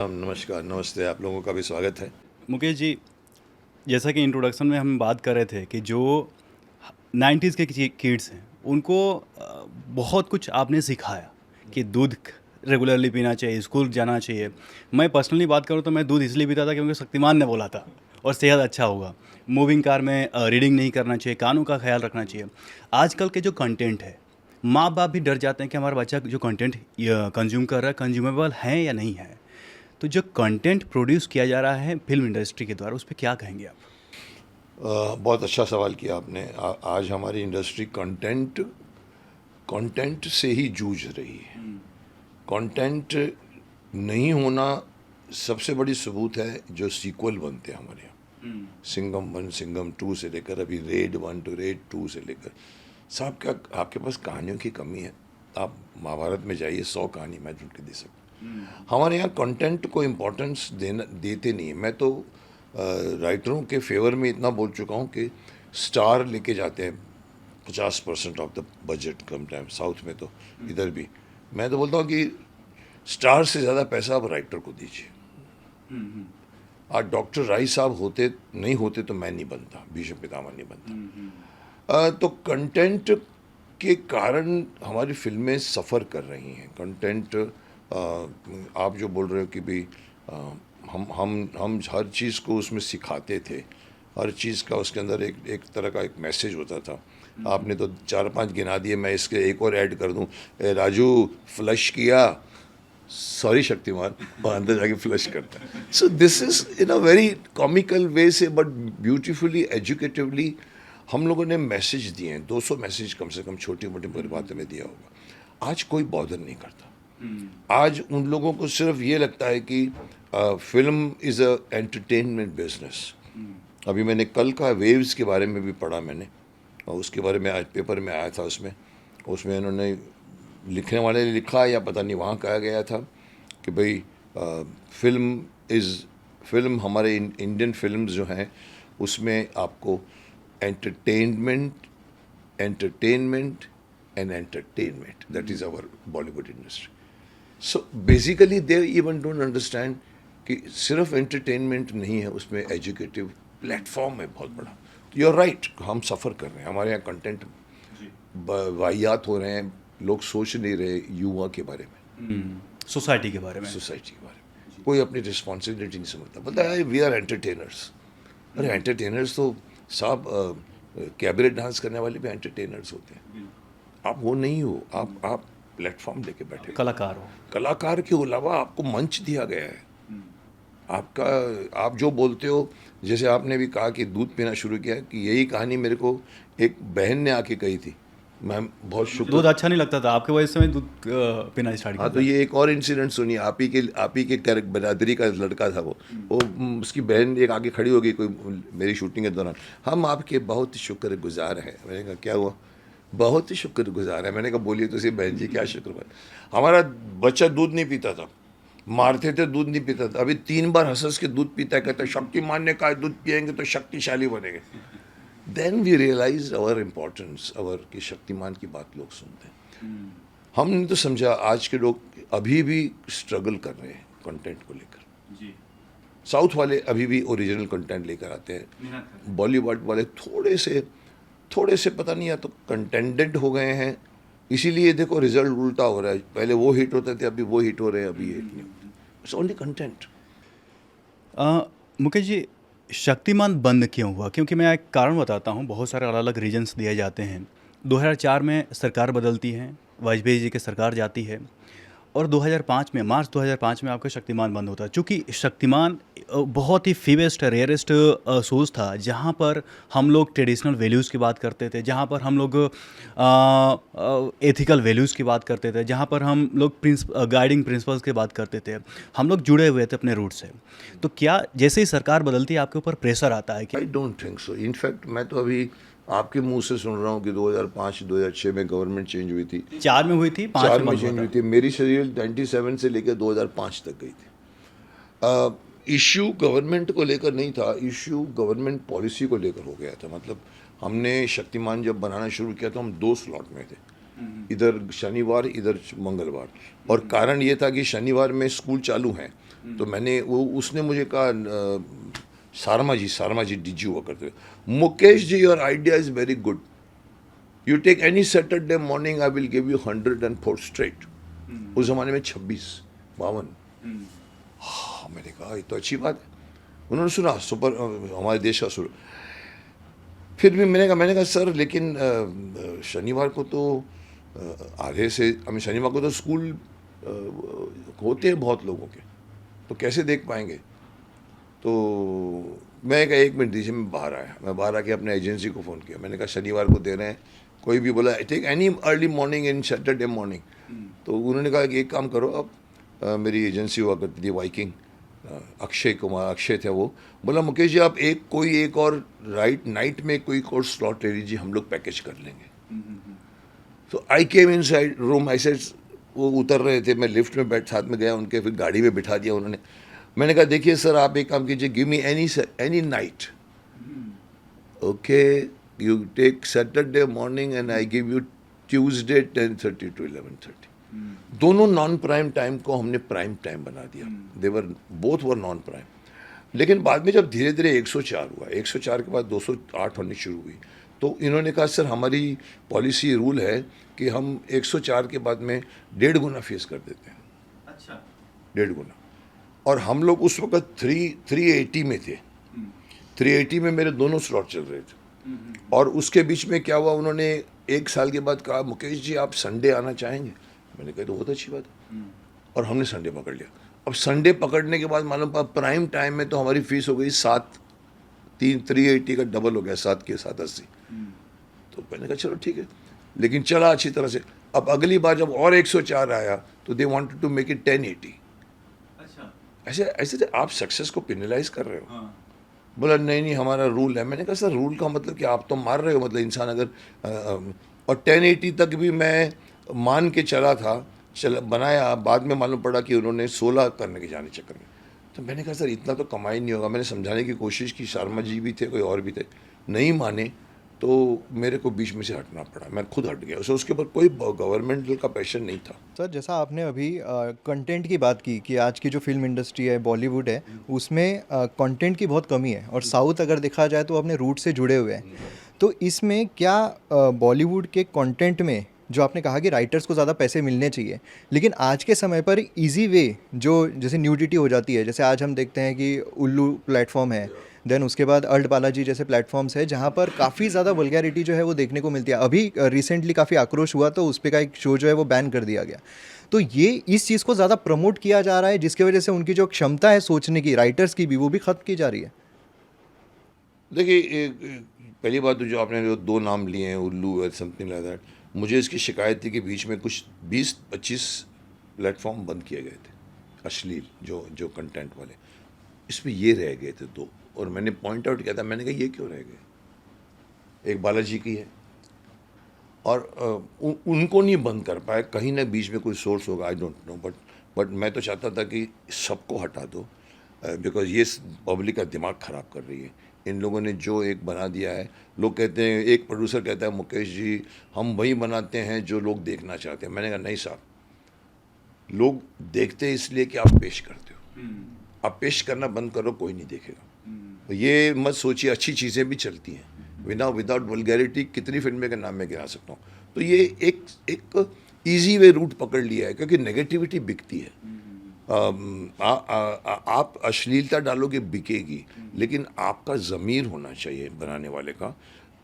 नमस्कार, नमस्ते, आप लोगों का भी स्वागत है। मुकेश जी, जैसा कि इंट्रोडक्शन में हम बात कर रहे थे कि जो 90s के किड्स हैं उनको बहुत कुछ आपने सिखाया कि दूध रेगुलरली पीना चाहिए, स्कूल जाना चाहिए। मैं पर्सनली बात करूँ तो मैं दूध इसलिए पीता था क्योंकि शक्तिमान ने बोला था और सेहत अच्छा होगा। मूविंग कार में रीडिंग नहीं करना चाहिए, कानों का ख्याल रखना चाहिए। आजकल के जो कंटेंट है, माँ बाप भी डर जाते हैं कि हमारा बच्चा जो कंटेंट कंज्यूम कर रहा है कंज्यूमेबल है या नहीं है। तो जो कंटेंट प्रोड्यूस किया जा रहा है फिल्म इंडस्ट्री के द्वारा, उस पे क्या कहेंगे आप? बहुत अच्छा सवाल किया आपने। आज हमारी इंडस्ट्री कंटेंट कंटेंट से ही जूझ रही है। कंटेंट नहीं होना सबसे बड़ी सबूत है जो सीक्वल बनते हैं हमारे यहाँ। सिंघम 1, सिंघम 2 से लेकर अभी रेड 1 टू रेड 2 से लेकर, साहब क्या आपके पास कहानियों की कमी है? आप महाभारत में जाइए, 100 कहानी मैं ढूंढ के दे सकता हूँ। हमारे यहाँ कंटेंट को इम्पोर्टेंस देना देते नहीं है। मैं तो राइटरों के फेवर में इतना बोल चुका हूँ कि स्टार लेके जाते हैं 50% of the budget come time, south में तो, इधर भी। मैं तो बोलता हूँ कि स्टार से ज़्यादा पैसा आप राइटर को दीजिए। आज डॉक्टर राय साहब होते नहीं होते तो मैं नहीं बनता, भीष्म पितामह नहीं बनता। तो कंटेंट के कारण हमारी फिल्में सफ़र कर रही हैं। कंटेंट, आप जो बोल रहे हो कि भाई हम हर चीज़ को उसमें सिखाते थे, हर चीज़ का उसके अंदर एक तरह का एक मैसेज होता था। आपने तो 4-5 गिना दिए, मैं इसके एक और ऐड कर दूं। राजू फ्लश किया, सॉरी शक्तिमान, और अंदर जाके फ्लश करता है। So this is in a very comical way से, बट ब्यूटीफुली एजुकेटिवली हम लोगों ने मैसेज दिए हैं। 200 मैसेज कम से कम छोटी मोटी बातों में दिया होगा। आज कोई बॉदर नहीं करता। आज उन लोगों को सिर्फ ये लगता है कि film is a entertainment business. अभी मैंने कल का वेव्स के बारे में भी पढ़ा मैंने, और उसके बारे में आज पेपर में आया था। उसमें उसमें उन्होंने, लिखने वाले ने लिखा या पता नहीं वहाँ कहा गया था कि भाई फिल्म हमारे इंडियन फिल्म्स जो हैं उसमें आपको entertainment entertainment and entertainment, that is our Bollywood industry. So basically they even don't understand कि सिर्फ एंटरटेनमेंट नहीं है, उसमें एजुकेटिव प्लेटफॉर्म है बहुत बड़ा। यू आर राइट, हम सफ़र कर रहे हैं। हमारे यहाँ कंटेंट वाहियात हो रहे हैं, लोग सोच नहीं रहे युवा के बारे में, सोसाइटी के बारे में। सोसाइटी के बारे में। कोई अपनी रिस्पॉन्सिबिलिटी नहीं समझता, बोलता है वी आर एंटरटेनर्स। अरे एंटरटेनर्स तो साहब कैबरेट डांस करने वाले भी एंटरटेनर्स होते हैं। आप वो नहीं हो, आप प्लेटफॉर्म लेके बैठे हो। कलाकार हो। कलाकार के अलावा आपको मंच दिया गया है। आपका, आप जो बोलते हो, जैसे आपने भी कहा कि दूध पीना शुरू किया, कि यही कहानी मेरे को एक बहन ने आके कही थी। मैम बहुत शुक्र। दूध अच्छा नहीं लगता था आपके वजह से मैं दूध पीना स्टार्ट हाँ, किया तो था। ये एक और इंसिडेंट सुनिए। आप ही के बरादरी का लड़का था वो उसकी बहन एक आगे खड़ी हो गई कोई मेरी शूटिंग के दौरान। हम आपके बहुत शुक्रगुजार हैं। मैंने कहा क्या हुआ? बहुत ही शुक्रगुजार है। मैंने कहा बोलिए तो सही बहन जी, क्या शुक्र। हमारा बच्चा दूध नहीं पीता था, मारते थे, दूध नहीं पीता था। अभी 3 बार हंस के दूध पीता है, कहता है शक्तिमान ने कहा दूध पियेंगे तो शक्तिशाली बनेंगे। Then we realize our importance, our कि शक्तिमान की बात लोग सुनते हैं। हमने तो समझा आज के लोग अभी भी स्ट्रगल कर रहे हैं कंटेंट को लेकर। साउथ वाले अभी भी ओरिजिनल कंटेंट लेकर आते हैं। बॉलीवुड वाले थोड़े से पता नहीं, या तो कंटेंटेड हो गए हैं, इसीलिए देखो रिजल्ट उल्टा हो रहा है। पहले वो हिट होते थे, अभी वो हिट हो रहे हैं, अभी हिट नहीं होते। It's only content. Mukesh ji, Shaktimaan बंद क्यों हुआ? क्योंकि मैं एक कारण बताता हूँ, बहुत सारे अलग अलग रीजन्स दिए जाते हैं। 2004 में सरकार बदलती है, वाजपेयी जी की सरकार जाती है, और 2005 में, मार्च 2005 में आपका शक्तिमान बंद होता है। चूँकि शक्तिमान बहुत ही फीवेस्ट रेयरेस्ट शोज़ था जहाँ पर हम लोग ट्रेडिशनल वैल्यूज़ की बात करते थे, जहाँ पर हम लोग एथिकल वैल्यूज़ की बात करते थे, जहाँ पर हम लोग गाइडिंग प्रिंसिपल्स की बात करते थे। हम लोग जुड़े हुए थे अपने रूट से। तो क्या जैसे ही सरकार बदलती है आपके ऊपर प्रेशर आता है कि? I don't think so. In fact मैं तो अभी आपके मुंह से सुन रहा हूँ कि 2005-2006 में गवर्नमेंट चेंज हुई थी। 4 में हुई थी, 5 चार में में बंद हुआ चेंज था। हुई थी। मेरी सीरियल 97 से लेकर 2005 तक गई थी। इश्यू गवर्नमेंट को लेकर नहीं था, इश्यू गवर्नमेंट पॉलिसी को लेकर हो गया था। मतलब हमने शक्तिमान जब बनाना शुरू किया तो हम 2 स्लॉट में थे। इधर शनिवार इधर मंगलवार। और कारण ये था कि शनिवार में स्कूल चालू हैं, तो मैंने वो उसने मुझे कहा सारमा जी डीजी हुआ करते हुए, Mukesh ji your idea is very good, you take any Saturday morning I will give you 104 straight. उस जमाने में 52। हाँ, मैंने कहा ये तो अच्छी बात है। उन्होंने सुना सुपर हमारे देश का सुर। फिर भी मैंने कहा सर लेकिन शनिवार को तो आधे से हमें शनिवार को तो स्कूल होते हैं बहुत लोगों के, तो कैसे देख पाएंगे। तो मैं कहा 1 मिनट दीजिए, मैं बाहर आया। मैं बाहर आके अपने एजेंसी को फ़ोन किया। मैंने कहा शनिवार को दे रहे हैं, कोई भी बोला टेक एनी अर्ली मॉर्निंग इन सैटरडे मॉर्निंग। तो उन्होंने कहा कि एक काम करो, अब मेरी एजेंसी हुआ करती थी वाइकिंग, अक्षय थे वो, बोला मुकेश जी आप कोई एक और नाइट में कोई और स्लॉट ले लीजिए, हम लोग पैकेज कर लेंगे। तो आई केम इन साइड रूम, आई सेड, वो उतर रहे थे, मैं लिफ्ट में साथ में गया उनके, फिर गाड़ी में बिठा दिया उन्होंने। मैंने कहा देखिए सर आप एक काम कीजिए, give me any night, okay, you take Saturday morning and I give you Tuesday 10:30 to 11:30। दोनों नॉन प्राइम टाइम को हमने प्राइम टाइम बना दिया। देवर बोथ वर नॉन प्राइम। लेकिन बाद में जब धीरे धीरे 104 हुआ, 104 के बाद 208 होनी शुरू हुई, तो इन्होंने कहा सर हमारी पॉलिसी रूल है कि हम 104 के बाद में 1.5 गुना फीस कर देते हैं। अच्छा। 1.5 गुना। और हम लोग उस वक्त 380 में थे। 380 में मेरे दोनों स्लॉट चल रहे थे। और उसके बीच में क्या हुआ, उन्होंने 1 साल के बाद कहा मुकेश जी आप संडे आना चाहेंगे। मैंने कहा तो बहुत अच्छी बात है। और हमने संडे पकड़ लिया। अब संडे पकड़ने के बाद मालूम पड़ा प्राइम टाइम में तो हमारी फीस हो गई 380 का डबल हो गया, 7 के 780। तो मैंने कहा चलो ठीक है, लेकिन चला अच्छी तरह से। अब अगली बार जब और 104 आया तो they wanted to make it 1080। अच्छा, ऐसे आप सक्सेस को पेनलाइज कर रहे हो। बोला नहीं हमारा रूल है। मैंने कहा सर रूल का मतलब कि आप तो मार रहे हो, मतलब इंसान अगर और 1080 तक भी मैं मान के चला था, बनाया, बाद में मालूम पड़ा कि उन्होंने 16 करने के जाने चक्कर में। तो मैंने कहा सर इतना तो कमाई नहीं होगा। मैंने समझाने की कोशिश की, शर्मा जी भी थे, कोई और भी थे, नहीं माने, तो मेरे को बीच में से हटना पड़ा। मैं खुद हट गया। उसके ऊपर कोई गवर्नमेंटल का प्रेशर नहीं था। सर जैसा आपने अभी कंटेंट की बात की कि आज की जो फिल्म इंडस्ट्री है, बॉलीवुड है, उसमें कंटेंट की बहुत कमी है, और साउथ अगर देखा जाए तो अपने रूट से जुड़े हुए हैं। तो इसमें क्या बॉलीवुड के कंटेंट में, जो आपने कहा कि राइटर्स को ज़्यादा पैसे मिलने चाहिए, लेकिन आज के समय पर इजी वे जो जैसे न्यूडिटी हो जाती है, जैसे आज हम देखते हैं कि उल्लू प्लेटफॉर्म है, देन उसके बाद अल्ट बालाजी जैसे प्लेटफॉर्म्स है जहाँ पर काफ़ी ज़्यादा वल्गैरिटी जो है वो देखने को मिलती है। अभी रिसेंटली काफ़ी आक्रोश हुआ तो उस पर का एक शो जो है वो बैन कर दिया गया। तो ये इस चीज़ को ज़्यादा प्रमोट किया जा रहा है, जिसकी वजह से उनकी जो क्षमता है सोचने की, राइटर्स की भी, वो भी ख़त्म की जा रही है। देखिए पहली बात तो जो आपने जो 2 नाम लिए हैं, उल्लू और समथिंग लाइक दैट, मुझे इसकी शिकायत थी कि बीच में कुछ 20-25 प्लेटफॉर्म बंद किए गए थे अश्लील जो कंटेंट वाले। इसमें ये रह गए थे 2, और मैंने पॉइंट आउट किया था। मैंने कहा ये क्यों रह गए। एक बालाजी की है, और उनको नहीं बंद कर पाए, कहीं ना बीच में कोई सोर्स होगा, आई डोंट नो, बट मैं तो चाहता था कि सबको हटा दो, बिकॉज ये पब्लिक का दिमाग ख़राब कर रही है। इन लोगों ने जो एक बना दिया है, लोग कहते हैं, एक प्रोड्यूसर कहता है मुकेश जी हम वही बनाते हैं जो लोग देखना चाहते हैं। मैंने कहा नहीं साहब, लोग देखते हैं इसलिए कि आप पेश करते हो। आप पेश करना बंद करो, कोई नहीं देखेगा। तो ये मत सोचिए, अच्छी चीज़ें भी चलती हैं विदाउट वल्गैरिटी। कितनी फिल्में के नाम मैं गिरा सकता हूँ। तो ये एक ईजी वे रूट पकड़ लिया है, क्योंकि नेगेटिविटी बिकती है। आप अश्लीलता डालोगे बिकेगी, लेकिन आपका ज़मीर होना चाहिए बनाने वाले का,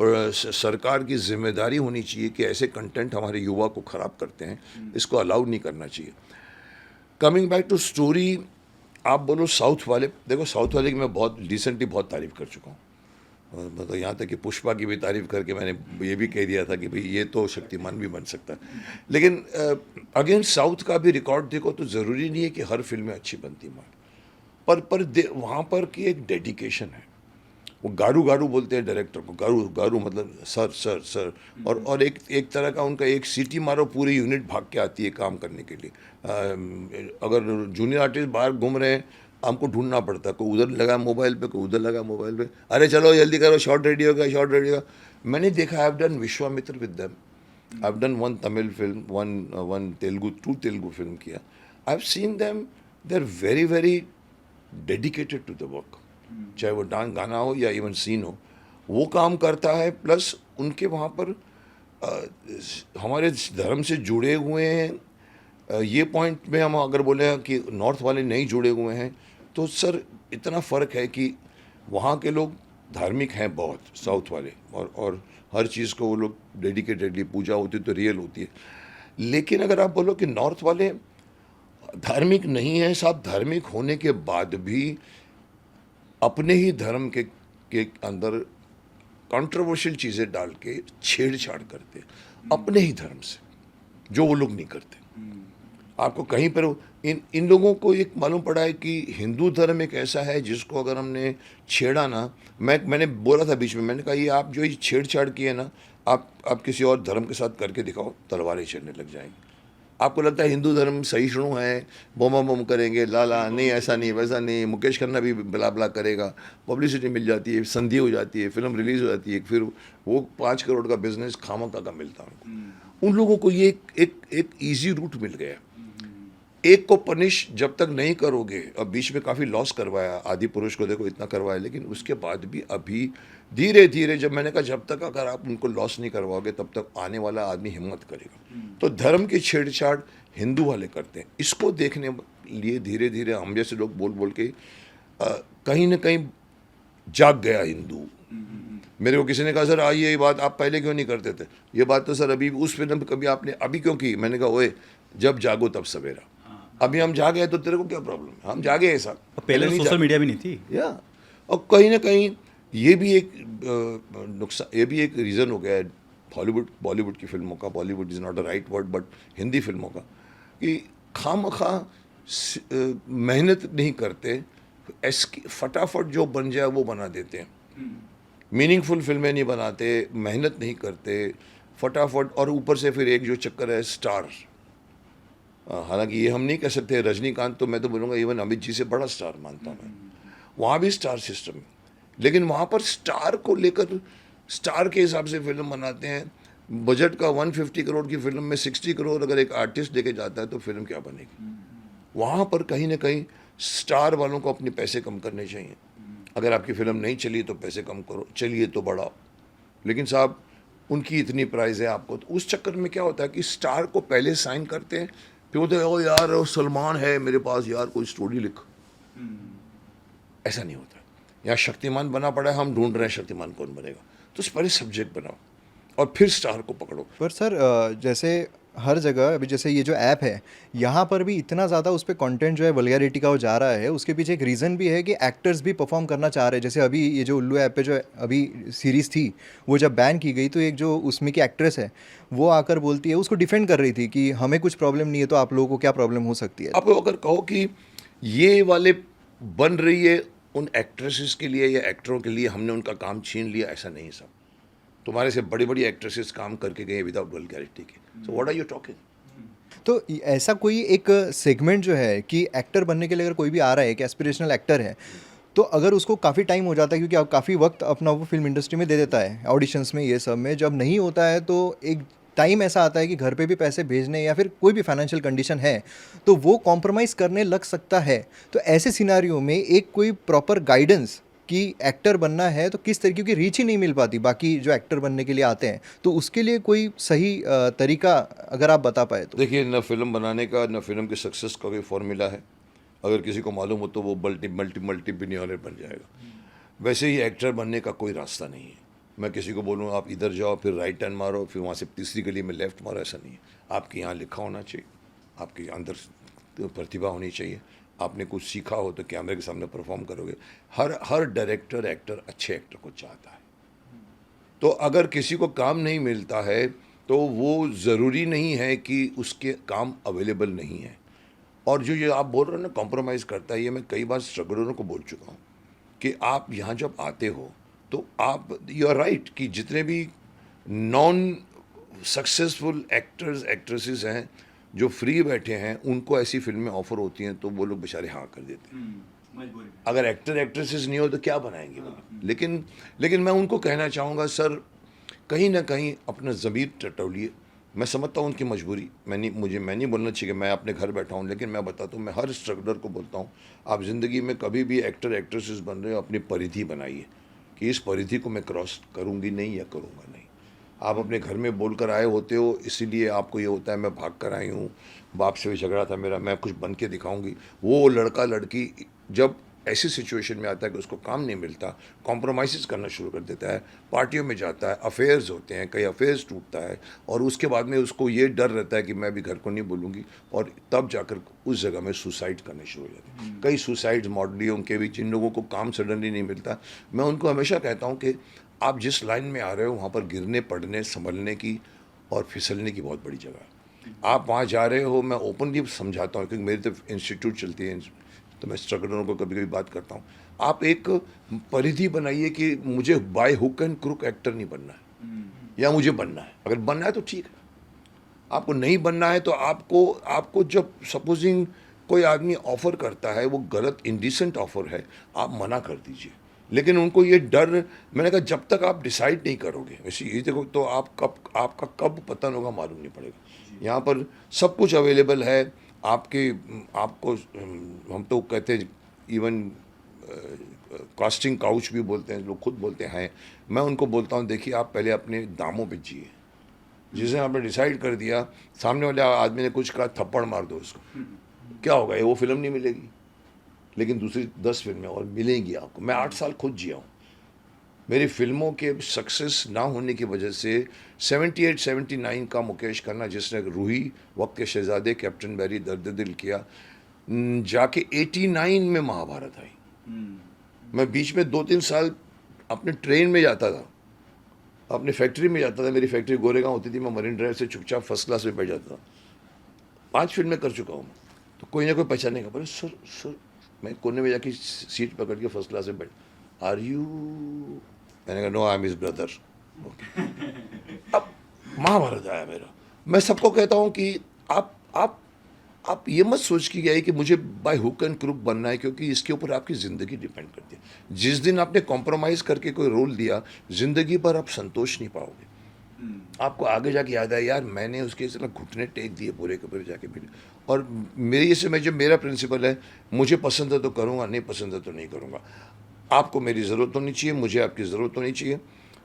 और सरकार की जिम्मेदारी होनी चाहिए कि ऐसे कंटेंट हमारे युवा को ख़राब करते हैं, इसको अलाउ नहीं करना चाहिए। कमिंग बैक टू स्टोरी, आप बोलो साउथ वाले, देखो साउथ वाले की मैं बहुत रिसेंटली बहुत तारीफ़ कर चुका हूँ। मतलब यहाँ तक कि पुष्पा की भी तारीफ़ करके मैंने ये भी कह दिया था कि भाई ये तो शक्तिमान भी बन सकता है। लेकिन अगेन साउथ का भी रिकॉर्ड देखो तो ज़रूरी नहीं है कि हर फिल्में अच्छी बनती मान, पर वहाँ पर की एक डेडिकेशन है। वो गारू गारू बोलते हैं डायरेक्टर को, गारू गारू मतलब सर सर सर, और एक तरह का उनका एक सीटी मारो पूरी यूनिट भाग के आती है काम करने के लिए। अगर जूनियर आर्टिस्ट बाहर घूम रहे हैं, हमको ढूंढना पड़ता है, कोई उधर लगा मोबाइल पे, कोई उधर लगा मोबाइल पे, अरे चलो जल्दी करो, शॉट रेडी होगा, शॉट रेडी होगा। मैंने देखा, I have done Vishwamitra with them, I have done one Tamil film, one Telugu, 2 Telugu film किया. I have seen them, they are very very dedicated to the work. चाहे वो डांस गाना हो या इवन सीन हो, वो काम करता है. प्लस उनके वहाँ पर हमारे धर्म से जुड़े हुए हैं. ये पॉइंट में हम अगर बोले कि नॉर्थ वाले नहीं जुड़े हुए हैं, तो सर इतना फ़र्क है कि वहाँ के लोग धार्मिक हैं बहुत, साउथ वाले, और हर चीज़ को वो लोग डेडिकेटेडली, पूजा होती तो रियल होती है. लेकिन अगर आप बोलो कि नॉर्थ वाले धार्मिक नहीं हैं, साहब धार्मिक होने के बाद भी अपने ही धर्म के अंदर कंट्रोवर्शियल चीज़ें डाल के छेड़छाड़ करते अपने ही धर्म से, जो वो लोग नहीं करते. आपको कहीं पर इन लोगों को एक मालूम पड़ा है कि हिंदू धर्म एक ऐसा है जिसको अगर हमने छेड़ा ना, मैंने बोला था बीच में, मैंने कहा ये आप जो ये छेड़छाड़ किए ना, आप किसी और धर्म के साथ करके दिखाओ, तलवारें चलने लग जाएंगी. आपको लगता है हिंदू धर्म सहिष्णु है, बम करेंगे, लाला नहीं, ऐसा नहीं, वैसा नहीं, मुकेश खन्ना भी बिला बिला करेगा, पब्लिसिटी मिल जाती है, संधि हो जाती है, फिल्म रिलीज़ हो जाती है, फिर वो 5 करोड़ का बिजनेस खामखा का मिलता है उनको. उन लोगों को ये एक ईजी रूट मिल गया. एक को पनिश जब तक नहीं करोगे, अब बीच में काफ़ी लॉस करवाया, आदि पुरुष को देखो इतना करवाया, लेकिन उसके बाद भी अभी धीरे धीरे, जब मैंने कहा जब तक अगर आप उनको लॉस नहीं करवाओगे तब तक आने वाला आदमी हिम्मत करेगा. तो धर्म की छेड़छाड़ हिंदू वाले करते हैं. इसको देखने लिए धीरे धीरे हम जैसे लोग बोल बोल के कहीं ना कहीं जाग गया हिंदू. मेरे को किसी ने कहा सर आइए, ये बात आप पहले क्यों नहीं करते थे, ये बात तो सर अभी उस फिल्म कभी आपने अभी क्यों की. मैंने कहा ओए, जब जागो तब सवेरा. अभी हम जागे हैं तो तेरे को क्या प्रॉब्लम है, हम जागे हैं साहब. पहले सोशल मीडिया भी नहीं थी. या और कहीं ना कहीं ये भी एक नुकसान, ये भी एक रीज़न हो गया है बॉलीवुड की फिल्मों का. Bollywood is not a right word, but Hindi फिल्मों का, कि खामखा मेहनत नहीं करते, फटाफट जो बन जाए वो बना देते हैं. मीनिंगफुल फिल्में नहीं बनाते, मेहनत नहीं करते, फटाफट. और ऊपर से फिर एक जो चक्कर है स्टार. हालांकि ये हम नहीं कह सकते, रजनीकांत तो मैं तो बोलूँगा इवन अमित जी से बड़ा स्टार मानता हूँ मैं. वहाँ भी स्टार सिस्टम है, लेकिन वहाँ पर स्टार को लेकर स्टार के हिसाब से फिल्म बनाते हैं. बजट का 150 करोड़ की फिल्म में 60 करोड़ अगर एक आर्टिस्ट लेके जाता है तो फिल्म क्या बनेगी. वहाँ पर कहीं ना कहीं स्टार वालों को अपने पैसे कम करने चाहिए. अगर आपकी फिल्म नहीं चली तो पैसे कम करो, चलिए तो बढ़ाओ. लेकिन साहब उनकी इतनी प्राइस है आपको, तो उस चक्कर में क्या होता है कि स्टार को पहले साइन करते हैं, फिर बोलते हैं ओ यार वो सलमान है मेरे पास, यार कोई स्टोरी लिख. ऐसा नहीं होता. यहाँ शक्तिमान बना पड़ा है, हम ढूंढ रहे हैं शक्तिमान कौन बनेगा, तो उस पर सब्जेक्ट बनाओ और फिर स्टार को पकड़ो. पर सर जैसे हर जगह अभी जैसे ये जो ऐप है, यहाँ पर भी इतना ज़्यादा उस पर कंटेंट जो है वल्गैरिटी का वो जा रहा है. उसके पीछे एक रीज़न भी है कि एक्टर्स भी परफॉर्म करना चाह रहे हैं. जैसे अभी ये जो उल्लू ऐप पे जो अभी सीरीज़ थी, वो जब बैन की गई तो एक जो उसमें की एक्ट्रेस है वो आकर बोलती है, उसको डिफेंड कर रही थी कि हमें कुछ प्रॉब्लम नहीं है, तो आप लोगों को क्या प्रॉब्लम हो सकती है. आप अगर कहो कि ये वाले बन रही है उन एक्ट्रेसेस के लिए या एक्टरों के लिए, हमने उनका काम छीन लिया, ऐसा नहीं सब. तुम्हारे से बड़ी बड़ी एक्ट्रेसेस काम करके गए विदाउट वल्गैरिटी के. So what are you talking. तो ऐसा कोई एक सेगमेंट जो है कि एक्टर बनने के लिए अगर कोई भी आ रहा है, एक एस्पिरेशनल एक्टर है, तो अगर उसको काफ़ी टाइम हो जाता है, क्योंकि अब काफ़ी वक्त अपना वो फिल्म इंडस्ट्री में दे देता है, ऑडिशंस में, ये सब में, जब नहीं होता है तो एक टाइम ऐसा आता है कि घर पे भी पैसे भेजने या फिर कोई भी फाइनेंशियल कंडीशन है तो वो कॉम्प्रोमाइज़ करने लग सकता है. तो ऐसे सिनारियो में एक कोई प्रॉपर गाइडेंस कि एक्टर बनना है तो किस तरीके की रीच ही नहीं मिल पाती बाकी जो एक्टर बनने के लिए आते हैं, तो उसके लिए कोई सही तरीका अगर आप बता पाए तो. देखिए, न फिल्म बनाने का न फिल्म की सक्सेस का कोई फॉर्मूला है. अगर किसी को मालूम हो तो वो मल्टी बिलियनर बन जाएगा. वैसे ही एक्टर बनने का कोई रास्ता नहीं है. मैं किसी को बोलूँ आप इधर जाओ, फिर राइट टर्न मारो, फिर वहाँ से तीसरी गली में लेफ्ट मारो, ऐसा नहीं है. आपके यहाँ लिखा होना चाहिए, आपके अंदर प्रतिभा होनी चाहिए, आपने कुछ सीखा हो तो कैमरे के सामने परफॉर्म करोगे. हर डायरेक्टर एक्टर अच्छे एक्टर को चाहता है. तो अगर किसी को काम नहीं मिलता है तो वो ज़रूरी नहीं है कि उसके काम अवेलेबल नहीं है. और जो ये आप बोल रहे हो ना कॉम्प्रोमाइज़ करता है, ये मैं कई बार स्ट्रगलरों को बोल चुका हूँ कि आप यहाँ जब आते हो तो आप, यू आर राइट, कि जितने भी नॉन सक्सेसफुल एक्टर्स एक्ट्रेसेस हैं जो फ्री बैठे हैं, उनको ऐसी फिल्में ऑफर होती हैं तो वो लोग बेचारे हाँ कर देते हैं. अगर एक्टर एक्ट्रेसेस नहीं हो तो क्या बनाएंगे वो. लेकिन मैं उनको कहना चाहूँगा सर, कहीं ना कहीं अपना ज़मीर टटोलिए, मैं समझता हूँ उनकी मजबूरी, मैं नहीं बोलना चाहिए कि मैं अपने घर बैठा हूँ, लेकिन मैं बताता हूँ, मैं हर स्ट्रगलर को बोलता हूँ, आप ज़िंदगी में कभी भी एक्टर एक्ट्रेसेस बन रहे हो, अपनी परिधि बनाइए कि इस परिधि को मैं क्रॉस करूँगी नहीं या करूँगा नहीं। आप अपने घर में बोल कर आए होते हो, इसीलिए आपको ये होता है मैं भाग कर आई हूँ, बाप से भी झगड़ा था मेरा, मैं कुछ बन के दिखाऊंगी। वो लड़का लड़की जब ऐसी सिचुएशन में आता है कि उसको काम नहीं मिलता, कॉम्प्रोमाइज़ करना शुरू कर देता है, पार्टियों में जाता है, अफेयर्स होते हैं, कई अफेयर्स टूटता है, और उसके बाद में उसको ये डर रहता है कि मैं भी घर को नहीं बोलूँगी, और तब जाकर उस जगह में सुसाइड करने शुरू हो जाते हैं। कई सुसाइड मॉडलियों के भी, जिन लोगों को काम सडनली नहीं मिलता, मैं उनको हमेशा कहता हूँ कि आप जिस लाइन में आ रहे हो वहाँ पर गिरने पड़ने संभलने की और फिसलने की बहुत बड़ी जगह है। आप वहाँ जा रहे हो, मैं ओपनली समझाता हूँ क्योंकि मेरी तो इंस्टीट्यूट चलती है, तो मैं स्ट्रगलरों को कभी कभी बात करता हूँ। आप एक परिधि बनाइए कि मुझे by hook and crook actor नहीं बनना है, या मुझे बनना है। अगर बनना है तो ठीक है, आपको नहीं बनना है तो आपको जब सपोजिंग कोई आदमी ऑफर करता है, वो गलत इंडिसेंट ऑफर है, आप मना कर दीजिए। लेकिन उनको ये डर, मैंने कहा जब तक आप डिसाइड नहीं करोगे, वैसे ये देखो तो आपका कब पतन होगा मालूम नहीं पड़ेगा। यहाँ पर सब कुछ अवेलेबल है आपको, हम तो कहते हैं इवन कास्टिंग काउच भी बोलते हैं, लोग खुद बोलते हैं। मैं उनको बोलता हूँ देखिए आप पहले अपने दामों पे जिए। जिस दिन आपने डिसाइड कर दिया, सामने वाले आदमी ने कुछ कहा, थप्पड़ मार दो उसको, क्या होगा, ये वो फिल्म नहीं मिलेगी, लेकिन दूसरी 10 फिल्में और मिलेंगी आपको। मैं 8 साल खुद जिया हूँ। मेरी फिल्मों के सक्सेस ना होने की वजह से 78-79 का मुकेश खन्ना, जिसने रूही, वक्त के शहजादे, कैप्टन बैरी, दर्द दिल किया, जाके 89 में महाभारत आई। मैं बीच में 2-3 साल अपने ट्रेन में जाता था, अपने फैक्ट्री में जाता था, मेरी फैक्ट्री गोरेगांव होती थी, मैं मरीन ड्राइव से चुपचाप फर्स्ट क्लास में बैठ जाता था। 5 फिल्में कर चुका हूँ मैं, तो कोई ना कोई पहचानेगा, बोले सर मैं कोने में जाके सीट पकड़ के फर्स्ट क्लास में बैठ, आर यू, मैंने कहा no I am his brother. अब महाभारत आया मेरा। मैं सबको कहता हूँ कि आप ये मत सोच के गए कि मुझे बाय हुक एंड क्रुक बनना है, क्योंकि इसके ऊपर आपकी ज़िंदगी डिपेंड करती है। जिस दिन आपने कॉम्प्रोमाइज़ करके कोई रोल दिया, ज़िंदगी पर आप संतोष नहीं पाओगे। आपको आगे जाके याद आया यार मैंने उसके इतना घुटने टेक दिए पूरे के पूरे जाके फिर। और मेरी इसमें जो मेरा प्रिंसिपल है, मुझे पसंद है तो करूँगा, नहीं पसंद है तो नहीं करूँगा। आपको मेरी ज़रूरत होनी चाहिए, मुझे आपकी ज़रूरत होनी चाहिए,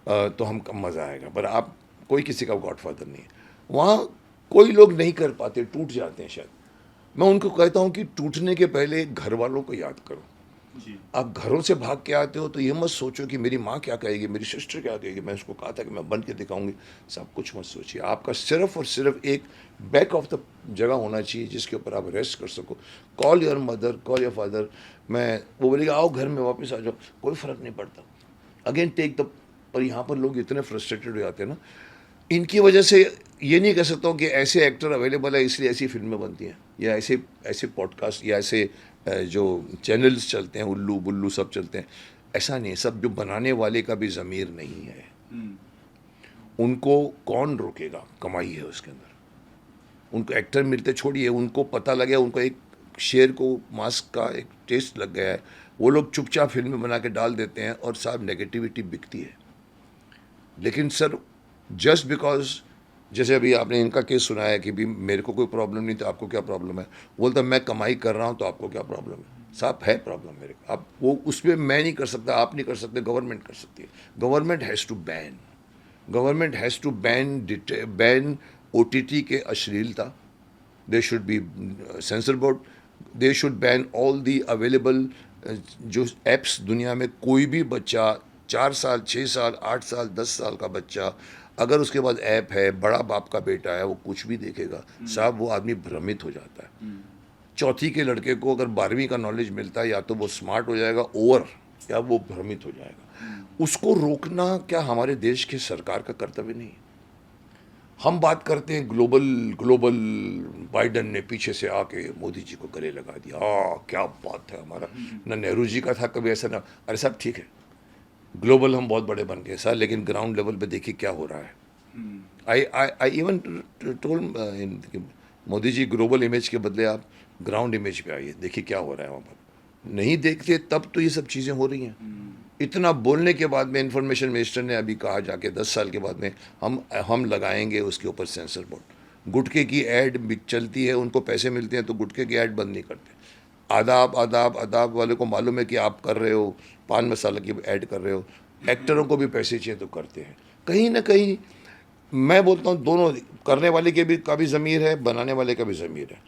तो हम कम मज़ा आएगा। पर आप कोई किसी का गॉडफादर नहीं है। वहाँ कोई लोग नहीं कर पाते, टूट जाते हैं शायद। मैं उनको कहता हूँ कि टूटने के पहले घर वालों को याद करो। आप घरों से भाग के आते हो तो ये मत सोचो कि मेरी माँ क्या कहेगी, मेरी सिस्टर क्या कहेगी, मैं उसको कहा था कि मैं बन के दिखाऊंगी, सब कुछ मत सोचिए। आपका सिर्फ और सिर्फ एक बैक ऑफ द जगह होना चाहिए जिसके ऊपर आप रेस्ट कर सको। Call your mother, call your father. वो बोलेगा आओ घर में वापस आ जाओ, कोई फ़र्क नहीं पड़ता, अगेन टेक द। पर यहाँ पर लोग इतने फ्रस्ट्रेटेड हो जाते हैं ना, इनकी वजह से ये नहीं कह सकता हूँ कि ऐसे एक्टर अवेलेबल है इसलिए ऐसी फिल्में बनती हैं, या ऐसे पॉडकास्ट या ऐसे जो चैनल्स चलते हैं, उल्लू बुल्लू सब चलते हैं। ऐसा नहीं है, सब जो बनाने वाले का भी ज़मीर नहीं है। उनको कौन रोकेगा, कमाई है उसके अंदर। उनको एक्टर मिलते छोड़िए, उनको पता लगे, उनको एक शेर को मास्क का एक टेस्ट लग गया है, वो लोग चुपचाप फिल्में बना के डाल देते हैं और साहब नेगेटिविटी बिकती है। लेकिन सर जस्ट बिकॉज, जैसे अभी आपने इनका केस सुना है कि भी मेरे को कोई प्रॉब्लम नहीं तो आपको क्या प्रॉब्लम है, बोलता मैं कमाई कर रहा हूँ तो आपको क्या प्रॉब्लम है। साहब है प्रॉब्लम मेरे को, आप वो उसमें मैं नहीं कर सकता, आप नहीं कर सकते, गवर्नमेंट कर सकती है। Government has to ban, government has to ban OTT के अश्लीलता। They should be censor board, they should ban all the available जो एप्स दुनिया में। कोई भी बच्चा 4 साल 6 साल 8 साल 10 साल का बच्चा अगर उसके बाद ऐप है, बड़ा बाप का बेटा है, वो कुछ भी देखेगा साहब, वो आदमी भ्रमित हो जाता है। चौथी के लड़के को अगर 12वीं का नॉलेज मिलता है, या तो वो स्मार्ट हो जाएगा ओवर, या वो भ्रमित हो जाएगा। उसको रोकना क्या हमारे देश के सरकार का कर्तव्य नहीं है? हम बात करते हैं ग्लोबल, बाइडन ने पीछे से आके मोदी जी को गले लगा दिया, क्या बात है हमारा। ना नेहरू जी का था कभी ऐसा, ना। अरे साहब ठीक है, ग्लोबल हम बहुत बड़े बन गए सर, लेकिन ग्राउंड लेवल पे देखिए क्या हो रहा है। I even told Modi ji, global image के बदले आप ग्राउंड इमेज पे आइए, देखिए क्या हो रहा है वहाँ पर। नहीं देखते तब तो ये सब चीज़ें हो रही हैं। इतना बोलने के बाद में इन्फॉर्मेशन मिनिस्टर ने अभी कहा जाके 10 साल के बाद में हम लगाएंगे उसके ऊपर सेंसर बोर्ड। गुटखे की ऐड चलती है, उनको पैसे मिलते हैं तो गुटखे की ऐड बंद नहीं करते। आदाब आदाब आदाब वाले को मालूम है कि आप कर रहे हो, पान मसाला की ऐड कर रहे हो, एक्टरों को भी पैसे चाहिए तो करते हैं। कहीं ना कहीं मैं बोलता हूँ दोनों, करने वाले के भी का भी ज़मीर है, बनाने वाले का भी ज़मीर है।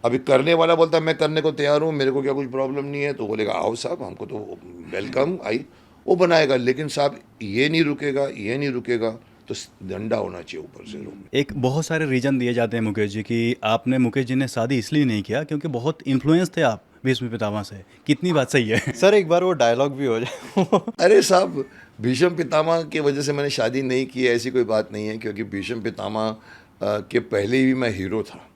अभी करने वाला बोलता है मैं करने को तैयार हूँ, मेरे को क्या कुछ प्रॉब्लम नहीं है, तो बोलेगा आओ साहब हमको तो वेलकम आई, वो बनाएगा। लेकिन साहब ये नहीं रुकेगा, ये नहीं रुकेगा, तो डंडा होना चाहिए ऊपर से रूम में। एक बहुत सारे रीजन दिए जाते हैं मुकेश जी कि आपने, मुकेश जी ने शादी इसलिए नहीं किया क्योंकि बहुत इन्फ्लुएंस थे आप भीष्म पितामह से। कितनी बात सही है? सर एक बार वो डायलॉग भी हो जाए। अरे साहब, भीष्म पितामह की वजह से मैंने शादी नहीं की है ऐसी कोई बात नहीं है, क्योंकि भीष्म पितामह के पहले ही मैं हीरो था।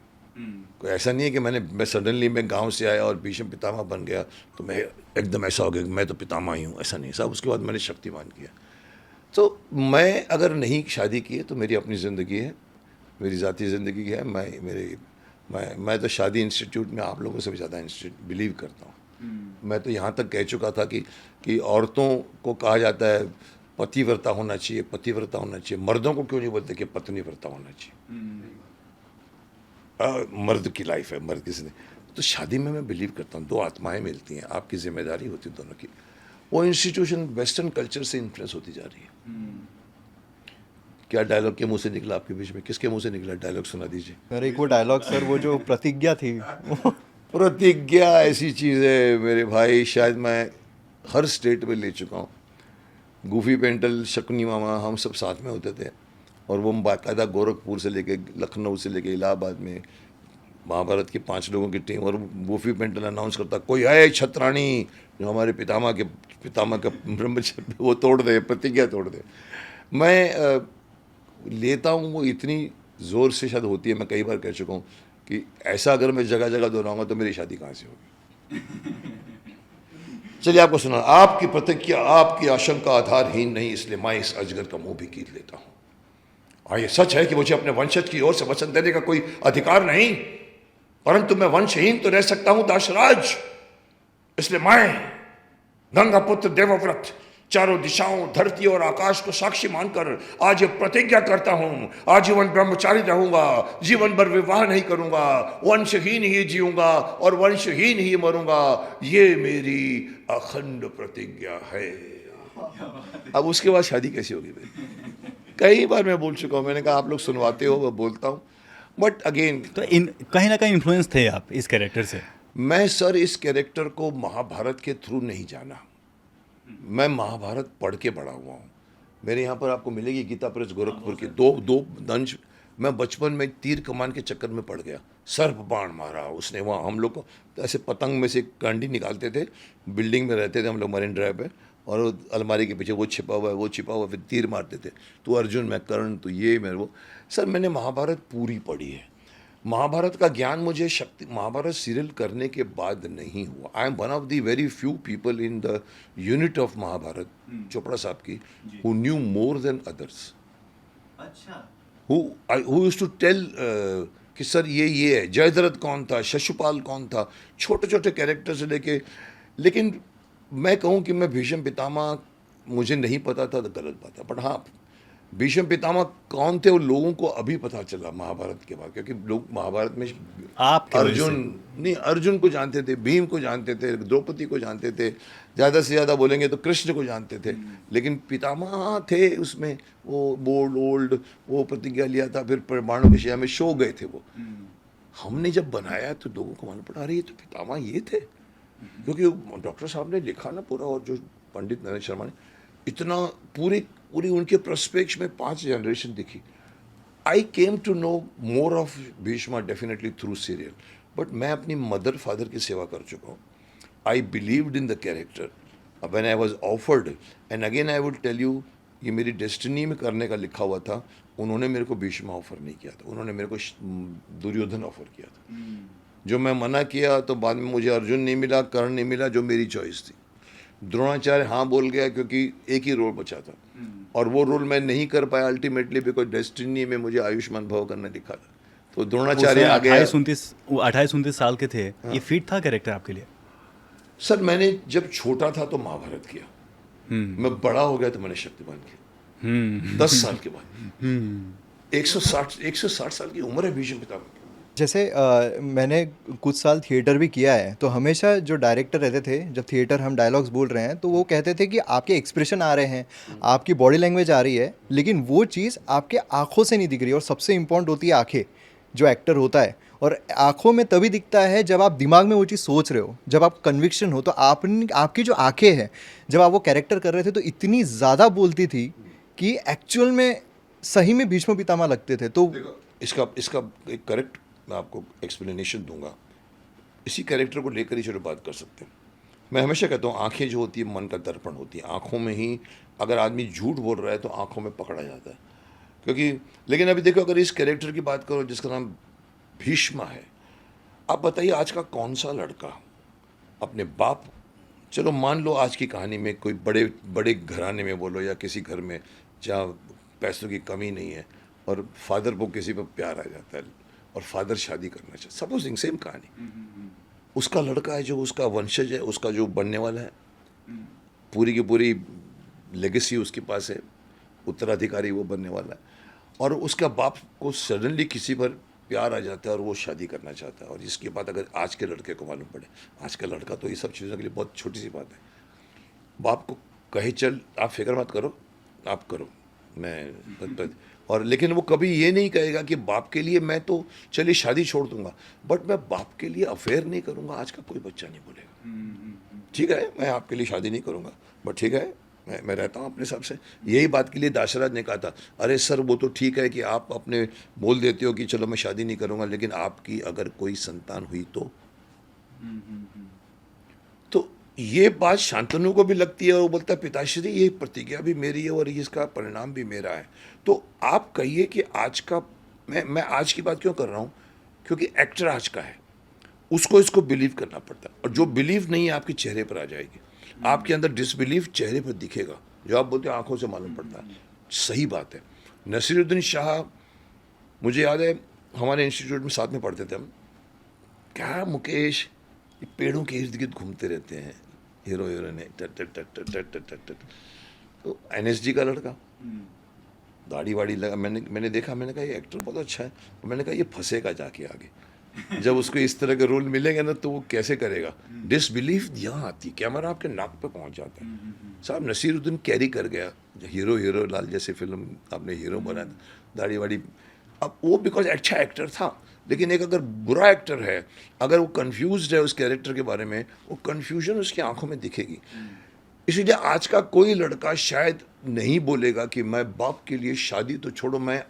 कोई ऐसा नहीं है कि मैं सडनली मैं गांव से आया और भीष्म पितामह बन गया तो मैं एकदम ऐसा हो गया कि मैं तो पितामह ही हूँ, ऐसा नहीं साहब। उसके बाद मैंने शक्तिमान किया। तो मैं अगर नहीं शादी की है तो मेरी अपनी ज़िंदगी है, मेरी ज़ाती ज़िंदगी है। मैं तो शादी इंस्टीट्यूट में आप लोगों से भी ज़्यादा बिलीव करता हूँ। मैं तो यहाँ तक कह चुका था कि औरतों को कहा जाता है पतिव्रता होना चाहिए, पतिव्रता होना चाहिए। मर्दों को क्यों नहीं बोलते कि पत्नीव्रता होना चाहिए? मर्द की लाइफ है, मर्द किसी ने। तो शादी में मैं बिलीव करता हूँ, दो आत्माएं मिलती हैं, आपकी जिम्मेदारी होती है दोनों की। वो इंस्टीट्यूशन वेस्टर्न कल्चर से इन्फ्लुएंस होती जा रही है। क्या डायलॉग के मुंह से निकला आपके बीच में? किसके मुंह से निकला डायलॉग? सुना दीजिए। सर एक वो डायलॉग सर, वो जो प्रतिज्ञा थी प्रतिज्ञा ऐसी चीज़ है मेरे भाई, शायद मैं हर स्टेट में ले चुका हूँ। गूफी पेंटल, शकुनी मामा, हम सब साथ में होते थे और वो बाकायदा गोरखपुर से लेके लखनऊ से लेके इलाहाबाद में महाभारत की 5 लोगों की टीम, और गूफी पेंटल अनाउंस करता कोई है छत्राणी जो हमारे पितामह का ब्रह्मचर्य वो तोड़ दे, प्रतिज्ञा तोड़ दे। मैं लेता हूँ, वो इतनी ज़ोर से शायद होती है, मैं कई बार कह चुका हूँ कि ऐसा अगर मैं जगह जगह दोहराऊंगा तो मेरी शादी कहाँ से होगी। चलिए आपको सुना, आपकी प्रतिज्ञा, आपकी आशंका आधारहीन नहीं, इसलिए मैं इस अजगर का मुंह भी कीट लेता हूँ। हाँ, ये सच है कि मुझे अपने वंशज की ओर से वचन देने का कोई अधिकार नहीं, परंतु मैं वंशहीन तो रह सकता हूं दाशराज। इसलिए मैं गंगा पुत्र देवव्रत चारों दिशाओं, धरती और आकाश को साक्षी मानकर आज ये प्रतिज्ञा करता हूं, आजीवन ब्रह्मचारी रहूंगा, जीवन भर विवाह नहीं करूंगा, वंशहीन ही जीऊंगा और वंशहीन ही मरूंगा। ये मेरी अखंड प्रतिज्ञा है। अब उसके बाद शादी कैसी होगी मेरी? कई बार मैं बोल चुका हूँ, मैंने कहा आप लोग सुनवाते हो, मैं बोलता हूँ, बट अगेन तो कहीं ना कहीं इन्फ्लुएंस थे आप इस कैरेक्टर से? मैं सर इस कैरेक्टर को महाभारत के थ्रू नहीं जाना, मैं महाभारत पढ़ के बड़ा हुआ हूँ। मेरे यहाँ पर आपको मिलेगी गीता प्रेस गोरखपुर की दो दंश। मैं बचपन में तीर कमान के चक्कर में पड़ गया, सर्प बाण मारा उसने। वहाँ हम लोग को ऐसे पतंग में से कांडी निकालते थे, बिल्डिंग में रहते थे हम लोग मरीन ड्राइव पे, और वो अलमारी के पीछे वो छिपा हुआ है, वो छिपा हुआ, फिर तीर मारते थे। तो अर्जुन, मैं कर्ण, तो ये मेरे वो। सर मैंने महाभारत पूरी पढ़ी है। महाभारत का ज्ञान मुझे महाभारत सीरियल करने के बाद नहीं हुआ। I am one of the very few people in the unit of Mahabharat, Chopra साहब की, who knew more than others. अच्छा। हु यूज्ड टू टेल कि सर ये है, जयद्रथ कौन था, शिशुपाल कौन था, छोटे छोटे कैरेक्टर से लेके। लेकिन मैं कहूँ कि मैं भीष्म पितामह मुझे नहीं पता था तो गलत बात है, बट हाँ भीष्म पितामह कौन थे वो लोगों को अभी पता चला महाभारत के बाद, क्योंकि लोग महाभारत में अर्जुन को जानते थे, भीम को जानते थे, द्रौपदी को जानते थे, ज़्यादा से ज़्यादा बोलेंगे तो कृष्ण को जानते थे, लेकिन पितामह थे उसमें। वो बोल्ड ओल्ड वो प्रतिज्ञा लिया था, फिर परमाणु विषय में शो गए थे वो। हमने जब बनाया तो लोगों को मालूम पड़ा अरे ये तो पितामह ये थे, क्योंकि डॉक्टर साहब ने लिखा ना पूरा, और जो पंडित नरेंद्र शर्मा ने इतना पूरी उनके प्रस्पेक्ट में 5 जनरेशन दिखी। I came to know more of Bhishma definitely through serial, but मैं अपनी मदर फादर की सेवा कर चुका हूँ। I believed in the character when I was offered, and again I would tell you, ये मेरी डेस्टिनी में करने का लिखा हुआ था। उन्होंने मेरे को भीष्मा ऑफर नहीं किया था, उन्होंने मेरे को दुर्योधन ऑफर किया था, जो मैं मना किया। तो बाद में मुझे अर्जुन नहीं मिला, कर्ण नहीं मिला, जो मेरी चॉइस थी। द्रोणाचार्य हाँ बोल गया क्योंकि एक ही रोल बचा था, और वो रोल मैं नहीं कर पाया अल्टीमेटली, बिकॉज डेस्टिनी में मुझे आयुष्मान भव करना लिखा था। तो द्रोणाचार्य आ गया। 28-29 साल के थे। ये फिट था कैरेक्टर आपके लिए? सर मैंने जब छोटा था तो महाभारत किया, मैं बड़ा हो गया तो मैंने शक्तिमान किया 10 साल के बाद। 160 साल की उम्र है भीष्म पितामह की। जैसे मैंने कुछ साल थिएटर भी किया है, तो हमेशा जो डायरेक्टर रहते थे, जब थिएटर हम डायलॉग्स बोल रहे हैं तो वो कहते थे कि आपके एक्सप्रेशन आ रहे हैं, आपकी बॉडी लैंग्वेज आ रही है, लेकिन वो चीज़ आपके आँखों से नहीं दिख रही। और सबसे इम्पोर्टेंट होती है आँखें, जो एक्टर होता है। और आँखों में तभी दिखता है जब आप दिमाग में वो चीज़ सोच रहे हो, जब आप कन्विक्शन हो। तो आपकी जो आँखें हैं, जब आप वो कैरेक्टर कर रहे थे तो इतनी ज़्यादा बोलती थी कि एक्चुअल में सही में भीष्म पितामह लगते थे। तो देखो, इसका एक करेक्ट मैं आपको एक्सप्लेनेशन दूंगा। इसी कैरेक्टर को लेकर ही चलो बात कर सकते हैं। मैं हमेशा कहता हूँ आंखें जो होती है मन का दर्पण होती है। आंखों में ही अगर आदमी झूठ बोल रहा है तो आंखों में पकड़ा जाता है। क्योंकि लेकिन अभी देखो, अगर इस कैरेक्टर की बात करो जिसका नाम भीष्म है, आप बताइए आज का कौन सा लड़का अपने बाप, चलो मान लो आज की कहानी में कोई बड़े बड़े घराने में बोलो या किसी घर में जहाँ पैसों की कमी नहीं है और फादर को किसी पर प्यार आ जाता है और फादर शादी करना चाहता, सपोजिंग सेम कहानी, उसका लड़का है जो उसका वंशज है, उसका जो बनने वाला है, पूरी की पूरी लेगेसी उसके पास है, उत्तराधिकारी वो बनने वाला है, और उसका बाप को सडनली किसी पर प्यार आ जाता है और वो शादी करना चाहता है। और इसके बाद अगर आज के लड़के को मालूम पड़े, आज का लड़का तो ये सब चीज़ों के लिए बहुत छोटी सी बात है, बाप को कहे चल आप फिक्र मत करो, आप करो, मैं और लेकिन वो कभी ये नहीं कहेगा कि बाप के लिए मैं तो चलिए शादी छोड़ दूंगा, बट मैं बाप के लिए अफेयर नहीं करूंगा। आज का कोई बच्चा नहीं बोलेगा ठीक है मैं आपके लिए शादी नहीं करूंगा, बट ठीक है मैं रहता हूँ अपने हिसाब से। यही बात के लिए दाशरथ ने कहा था, अरे सर वो तो ठीक है कि आप अपने बोल देते हो कि चलो मैं शादी नहीं करूंगा, लेकिन आपकी अगर कोई संतान हुई तो ये बात शांतनु को भी लगती है और वो बोलता है पिताश्री ये प्रतिज्ञा भी मेरी है और इसका परिणाम भी मेरा है। तो आप कहिए कि आज का मैं आज की बात क्यों कर रहा हूँ, क्योंकि एक्टर आज का है, उसको इसको बिलीव करना पड़ता है, और जो बिलीव नहीं है आपके चेहरे पर आ जाएगी, आपके अंदर डिसबिलीव चेहरे पर दिखेगा, जो आप बोलते हो आंखों से मालूम पड़ता है। सही बात है। नसीरुद्दीन शाह, मुझे याद है हमारे इंस्टीट्यूट में साथ में पढ़ते थे हम, क्या मुकेश ये पेड़ों के इर्द गिर्द घूमते रहते हैं हीरो हीरोइन है, टट टट टट टट टट टट टट। तो एनएसजी का लड़का, दाढ़ी वाड़ी लगा, मैंने देखा, मैंने कहा ये एक्टर बहुत अच्छा है, और मैंने कहा ये फंसेगा जाके आगे, जब उसको इस तरह के रोल मिलेंगे ना तो वो कैसे करेगा। डिसबिलीफ यहाँ आती, कैमरा आपके नाक पे पहुँच जाता है। साहब नसीरुद्दीन कैरी कर गया, हीरो लाल जैसे फिल्म आपने हीरो बनाया, दाढ़ी वाड़ी। अब वो बिकॉज अच्छा एक्टर था, लेकिन एक अगर बुरा एक्टर है, अगर वो कंफ्यूज्ड है उस कैरेक्टर के बारे में, वो कंफ्यूजन उसकी आंखों में दिखेगी। इसीलिए आज का कोई लड़का शायद नहीं बोलेगा कि मैं बाप के लिए शादी तो छोड़ो, मैं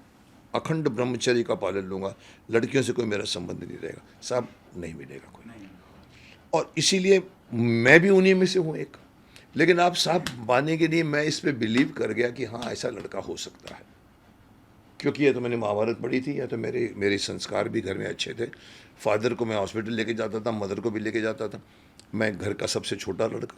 अखंड ब्रह्मचर्य का पालन लूँगा, लड़कियों से कोई मेरा संबंध नहीं रहेगा। साहब नहीं मिलेगा कोई, और इसीलिए मैं भी उन्हीं में से हूँ एक। लेकिन आप साहब मानने के लिए मैं इस पर बिलीव कर गया कि हाँ ऐसा लड़का हो सकता है, क्योंकि या तो मैंने महाभारत पढ़ी थी, या तो मेरे संस्कार भी घर में अच्छे थे। फादर को मैं हॉस्पिटल लेके जाता था, मदर को भी लेके जाता था, मैं घर का सबसे छोटा लड़का,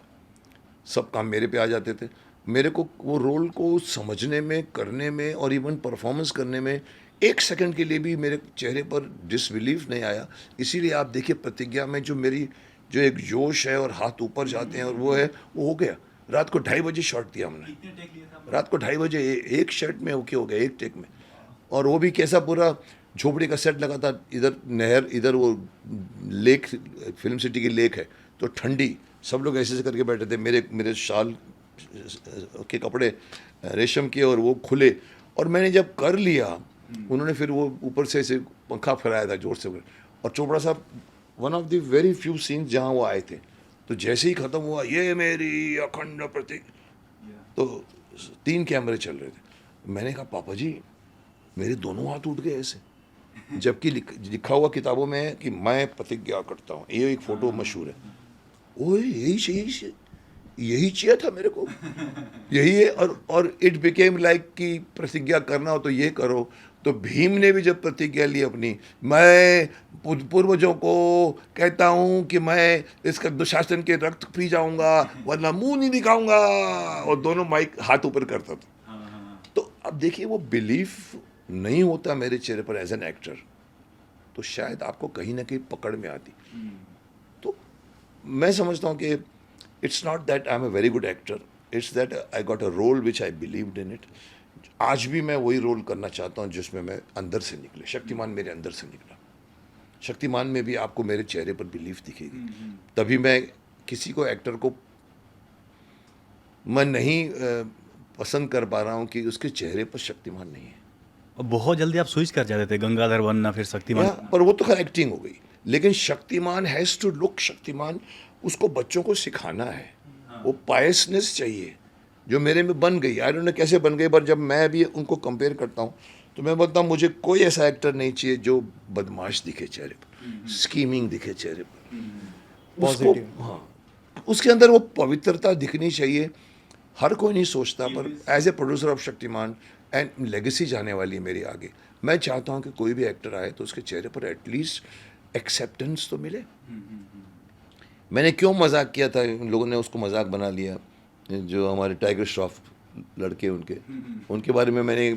सब काम मेरे पे आ जाते थे। मेरे को वो रोल को समझने में, करने में और इवन परफॉर्मेंस करने में एक सेकंड के लिए भी मेरे चेहरे पर डिसबिलीफ नहीं आया। इसीलिए आप देखिए प्रतिज्ञा में जो एक जोश है और हाथ ऊपर जाते हैं, और वो है, वो हो गया। रात को 2:30 बजे शॉट दिया हमने, रात को 2:30 बजे एक शर्ट में ओके हो गया, एक टेक में। और वो भी कैसा, पूरा झोपड़ी का सेट लगा था, इधर नहर, इधर वो लेक, फिल्म सिटी की लेक है, तो ठंडी, सब लोग ऐसे करके बैठे थे। मेरे शाल के कपड़े रेशम के और वो खुले, और मैंने जब कर लिया, उन्होंने फिर वो ऊपर से ऐसे पंखा फैलाया था जोर से, और चोपड़ा साहब one of the very few scenes जहाँ वो आए थे, तो जैसे ही ख़त्म हुआ ये मेरी अखंड प्रतीक, तो 3 कैमरे चल रहे थे। मैंने कहा पापा जी मेरे दोनों हाथ उठ गए ऐसे, जबकि लिखा हुआ किताबों में है कि मैं प्रतिज्ञा करता हूँ, ये एक फ़ोटो मशहूर है। ओए यही चाहिए था मेरे को, यही है। और इट बिकेम लाइक कि प्रतिज्ञा करना हो तो ये करो। तो भीम ने भी जब प्रतिज्ञा ली अपनी, मैं पूर्वजों को कहता हूँ कि मैं इसका दुशासन के रक्त पी जाऊंगा वरना मुंह नहीं दिखाऊंगा, और दोनों माइक हाथ ऊपर करता था। तो अब देखिए वो बिलीफ नहीं होता मेरे चेहरे पर एज एन एक्टर, तो शायद आपको कहीं ना कहीं पकड़ में आती। तो मैं समझता हूँ कि it's not that I am a very good actor, it's that I got a role which I believed in it. आज भी मैं वही रोल करना चाहता हूँ जिसमें मैं अंदर से निकले. शक्तिमान मेरे अंदर से निकला. शक्तिमान में भी आपको मेरे चेहरे पर बिलीफ दिखेगी. तभी मैं किसी को एक्टर को मैं नहीं पसंद कर पा रहा हूँ कि उसके चेहरे पर शक्तिमान नहीं है. और बहुत जल्दी आप स्विच कर जाते थे, गंगाधर बनना फिर शक्तिमान. पर वो तो खैर एक्टिंग हो गई. लेकिन Shaktimaan has to look Shaktimaan. उसको बच्चों को सिखाना है. वो पायसनेस चाहिए जो मेरे में बन गई. आई डोंट नो कैसे बन गई, पर जब मैं भी उनको कंपेयर करता हूँ तो मैं बोलता हूँ मुझे कोई ऐसा एक्टर नहीं चाहिए जो बदमाश दिखे चेहरे पर, स्कीमिंग दिखे चेहरे पर. उसको हाँ, उसके अंदर वो पवित्रता दिखनी चाहिए. हर कोई नहीं सोचता, पर as a producer of Shaktimaan and legacy जाने वाली है मेरी आगे. मैं चाहता हूँ कि कोई भी एक्टर आए तो उसके चेहरे पर एटलीस्ट एक्सेप्टेंस तो मिले. मैंने क्यों मजाक किया था, उन लोगों ने उसको मजाक बना लिया. जो हमारे टाइगर श्रॉफ लड़के उनके बारे में मेरे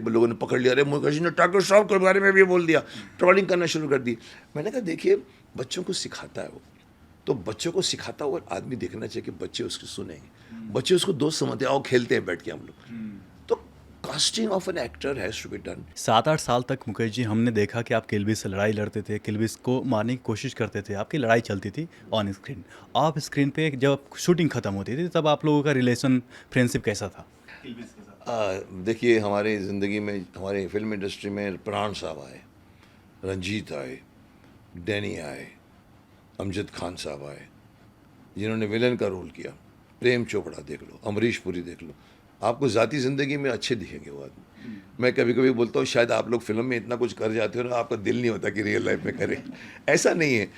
लोगों ने पकड़ लिया. अरे मुकेश ने टाइगर श्रॉफ के बारे में भी बोल दिया, ट्रोलिंग करना शुरू कर दी. मैंने कहा देखिए, बच्चों को सिखाता है वो, तो बच्चों को सिखाता हुआ आदमी देखना चाहिए कि बच्चे उसकी सुनेंगे. बच्चे उसको दोस्त समझते हैं, आओ खेलते हैं बैठ के हम लोग. तो casting of an actor has to be done. 7-8 साल तक मुकेश जी हमने देखा कि आप किलबिस से लड़ाई लड़ते थे, किलबिस को मारने की कोशिश करते थे, आपकी लड़ाई चलती थी ऑन स्क्रीन. ऑफ स्क्रीन पे जब शूटिंग खत्म होती थी तब आप लोगों का रिलेशन, फ्रेंडशिप कैसा था किलबिस के साथ? देखिए, हमारे ज़िंदगी में, हमारे फिल्म इंडस्ट्री में प्राण साहब आए, रंजीत आए, डैनी आए, अमजद खान साहब आए, जिन्होंने विलन का रोल किया. प्रेम चोपड़ा देख लो, अमरीश पुरी देख लो. आपको ज़ाती ज़िंदगी में अच्छे दिखेंगे वो आदमी. मैं कभी कभी बोलता हूँ शायद आप लोग फिल्म में इतना कुछ कर जाते हो ना, आपका दिल नहीं होता कि रियल लाइफ में करें. ऐसा नहीं है.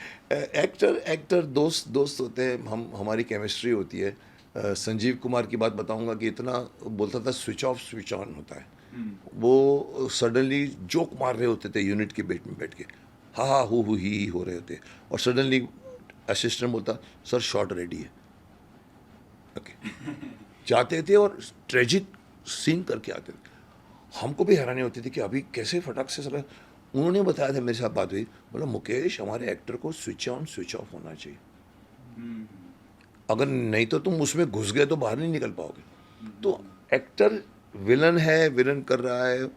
एक्टर दोस्त होते हैं. हमारी केमिस्ट्री होती है. संजीव कुमार की बात बताऊंगा कि इतना बोलता था स्विच ऑफ स्विच ऑन होता है. वो सडनली जोक मार रहे होते थे यूनिट के बेट में बैठ के, हा हा हु ही हो रहे होते, और सडनली असिस्टेंट बोलता सर शॉट रेडी है. ओके जाते थे और ट्रेजिक सीन करके आते थे. हमको भी हैरानी होती थी कि अभी कैसे फटाक से सर. उन्होंने बताया था, मेरे साथ बात हुई, बोला मुकेश हमारे एक्टर को स्विच ऑन स्विच ऑफ होना चाहिए. अगर नहीं तो तुम उसमें घुस गए तो बाहर नहीं निकल पाओगे. तो एक्टर विलन है, विलन कर रहा है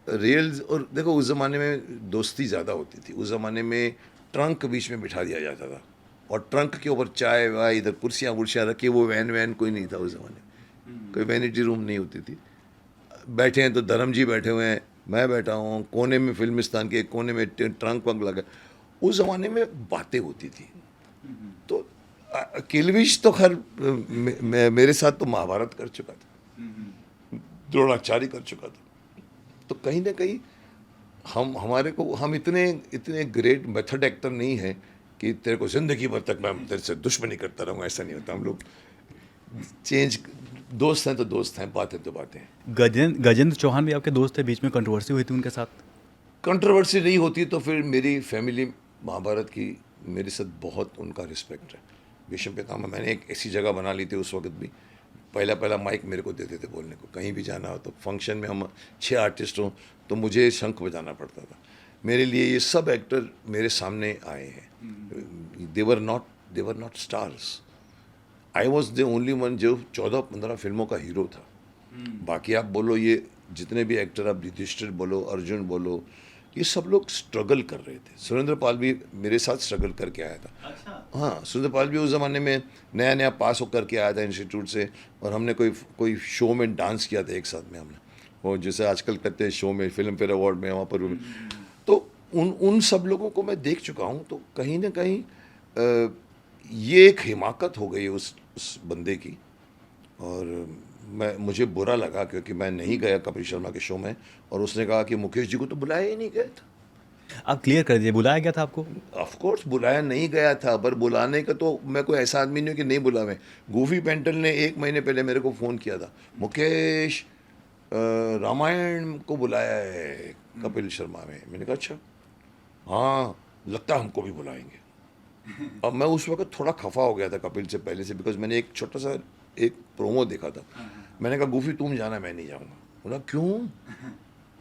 रियल. और देखो, उस ज़माने में दोस्ती ज़्यादा होती थी. उस ज़माने में ट्रंक बीच में बिठा दिया जाता था, और ट्रंक के ऊपर चाय वाय, इधर कुर्सियाँ वुर्सियाँ रखी. वो वैन कोई नहीं था उस ज़माने में. कोई वैनिटी रूम नहीं होती थी. बैठे हैं तो धर्म जी बैठे हुए हैं, मैं बैठा हूँ कोने में, फिल्मिस्तान के कोने में ट्रंक वंक लगा. उस ज़माने में बातें होती थी. तो किलविश तो खैर मेरे साथ तो महाभारत कर चुका था, द्रोणाचार्य कर चुका था. तो कहीं ना कहीं हम इतने ग्रेट मेथड एक्टर नहीं है कि तेरे को जिंदगी भर तक मैं तेरे से दुश्मनी करता रहूँगा. ऐसा नहीं होता. हम लोग चेंज, दोस्त हैं तो दोस्त हैं, बातें तो बातें हैं. गजेंद्र चौहान भी आपके दोस्त थे, बीच में कंट्रोवर्सी हुई थी उनके साथ? कंट्रोवर्सी नहीं होती तो फिर मेरी फैमिली महाभारत की मेरे साथ बहुत उनका रिस्पेक्ट है. भीष्म पितामह मैंने एक ऐसी जगह बना ली थी उस वक्त भी. पहला माइक मेरे को देते थे बोलने को. कहीं भी जाना हो तो फंक्शन में हम 6 आर्टिस्ट हों तो मुझे शंख बजाना पड़ता था. मेरे लिए ये सब एक्टर मेरे सामने आए हैं. They were not stars. I was the only one जो 14-15 फिल्मों का हीरो था. बाकी आप बोलो, ये जितने भी एक्टर, आप युधिष्ठिर बोलो, अर्जुन बोलो, ये सब लोग स्ट्रगल कर रहे थे. सुरेंद्र पाल भी मेरे साथ स्ट्रगल करके आया था. अच्छा. हाँ, सुरेंद्र पाल भी उस ज़माने में नया पास होकर के आया था इंस्टीट्यूट से, और हमने कोई शो में डांस किया था एक साथ में हमने. वो जैसे आजकल करते हैं शो में, फिल्म फेयर अवार्ड में, वहाँ पर. तो उन सब लोगों को मैं देख चुका हूँ. तो कहीं ना कहीं ये एक हिमाकत हो गई उस बंदे की. और मुझे बुरा लगा क्योंकि मैं नहीं गया कपिल शर्मा के शो में, और उसने कहा कि मुकेश जी को तो बुलाया ही नहीं गया था. आप क्लियर कर दीजिए, बुलाया गया था आपको? ऑफ कोर्स बुलाया नहीं गया था, पर बुलाने का तो मैं कोई ऐसा आदमी नहीं हूँ कि नहीं बुलावे. गूफी पेंटल ने 1 महीने पहले मेरे को फ़ोन किया था, मुकेश रामायण को बुलाया है कपिल शर्मा में. मैंने कहा अच्छा, हाँ लगता है हमको भी बुलाएंगे. अब मैं उस वक्त थोड़ा खफा हो गया था कपिल से पहले से, बिकॉज मैंने एक छोटा सा एक प्रोमो देखा था. मैंने कहा गूफी तुम जाना, मैं नहीं जाऊँगा. बोला क्यों,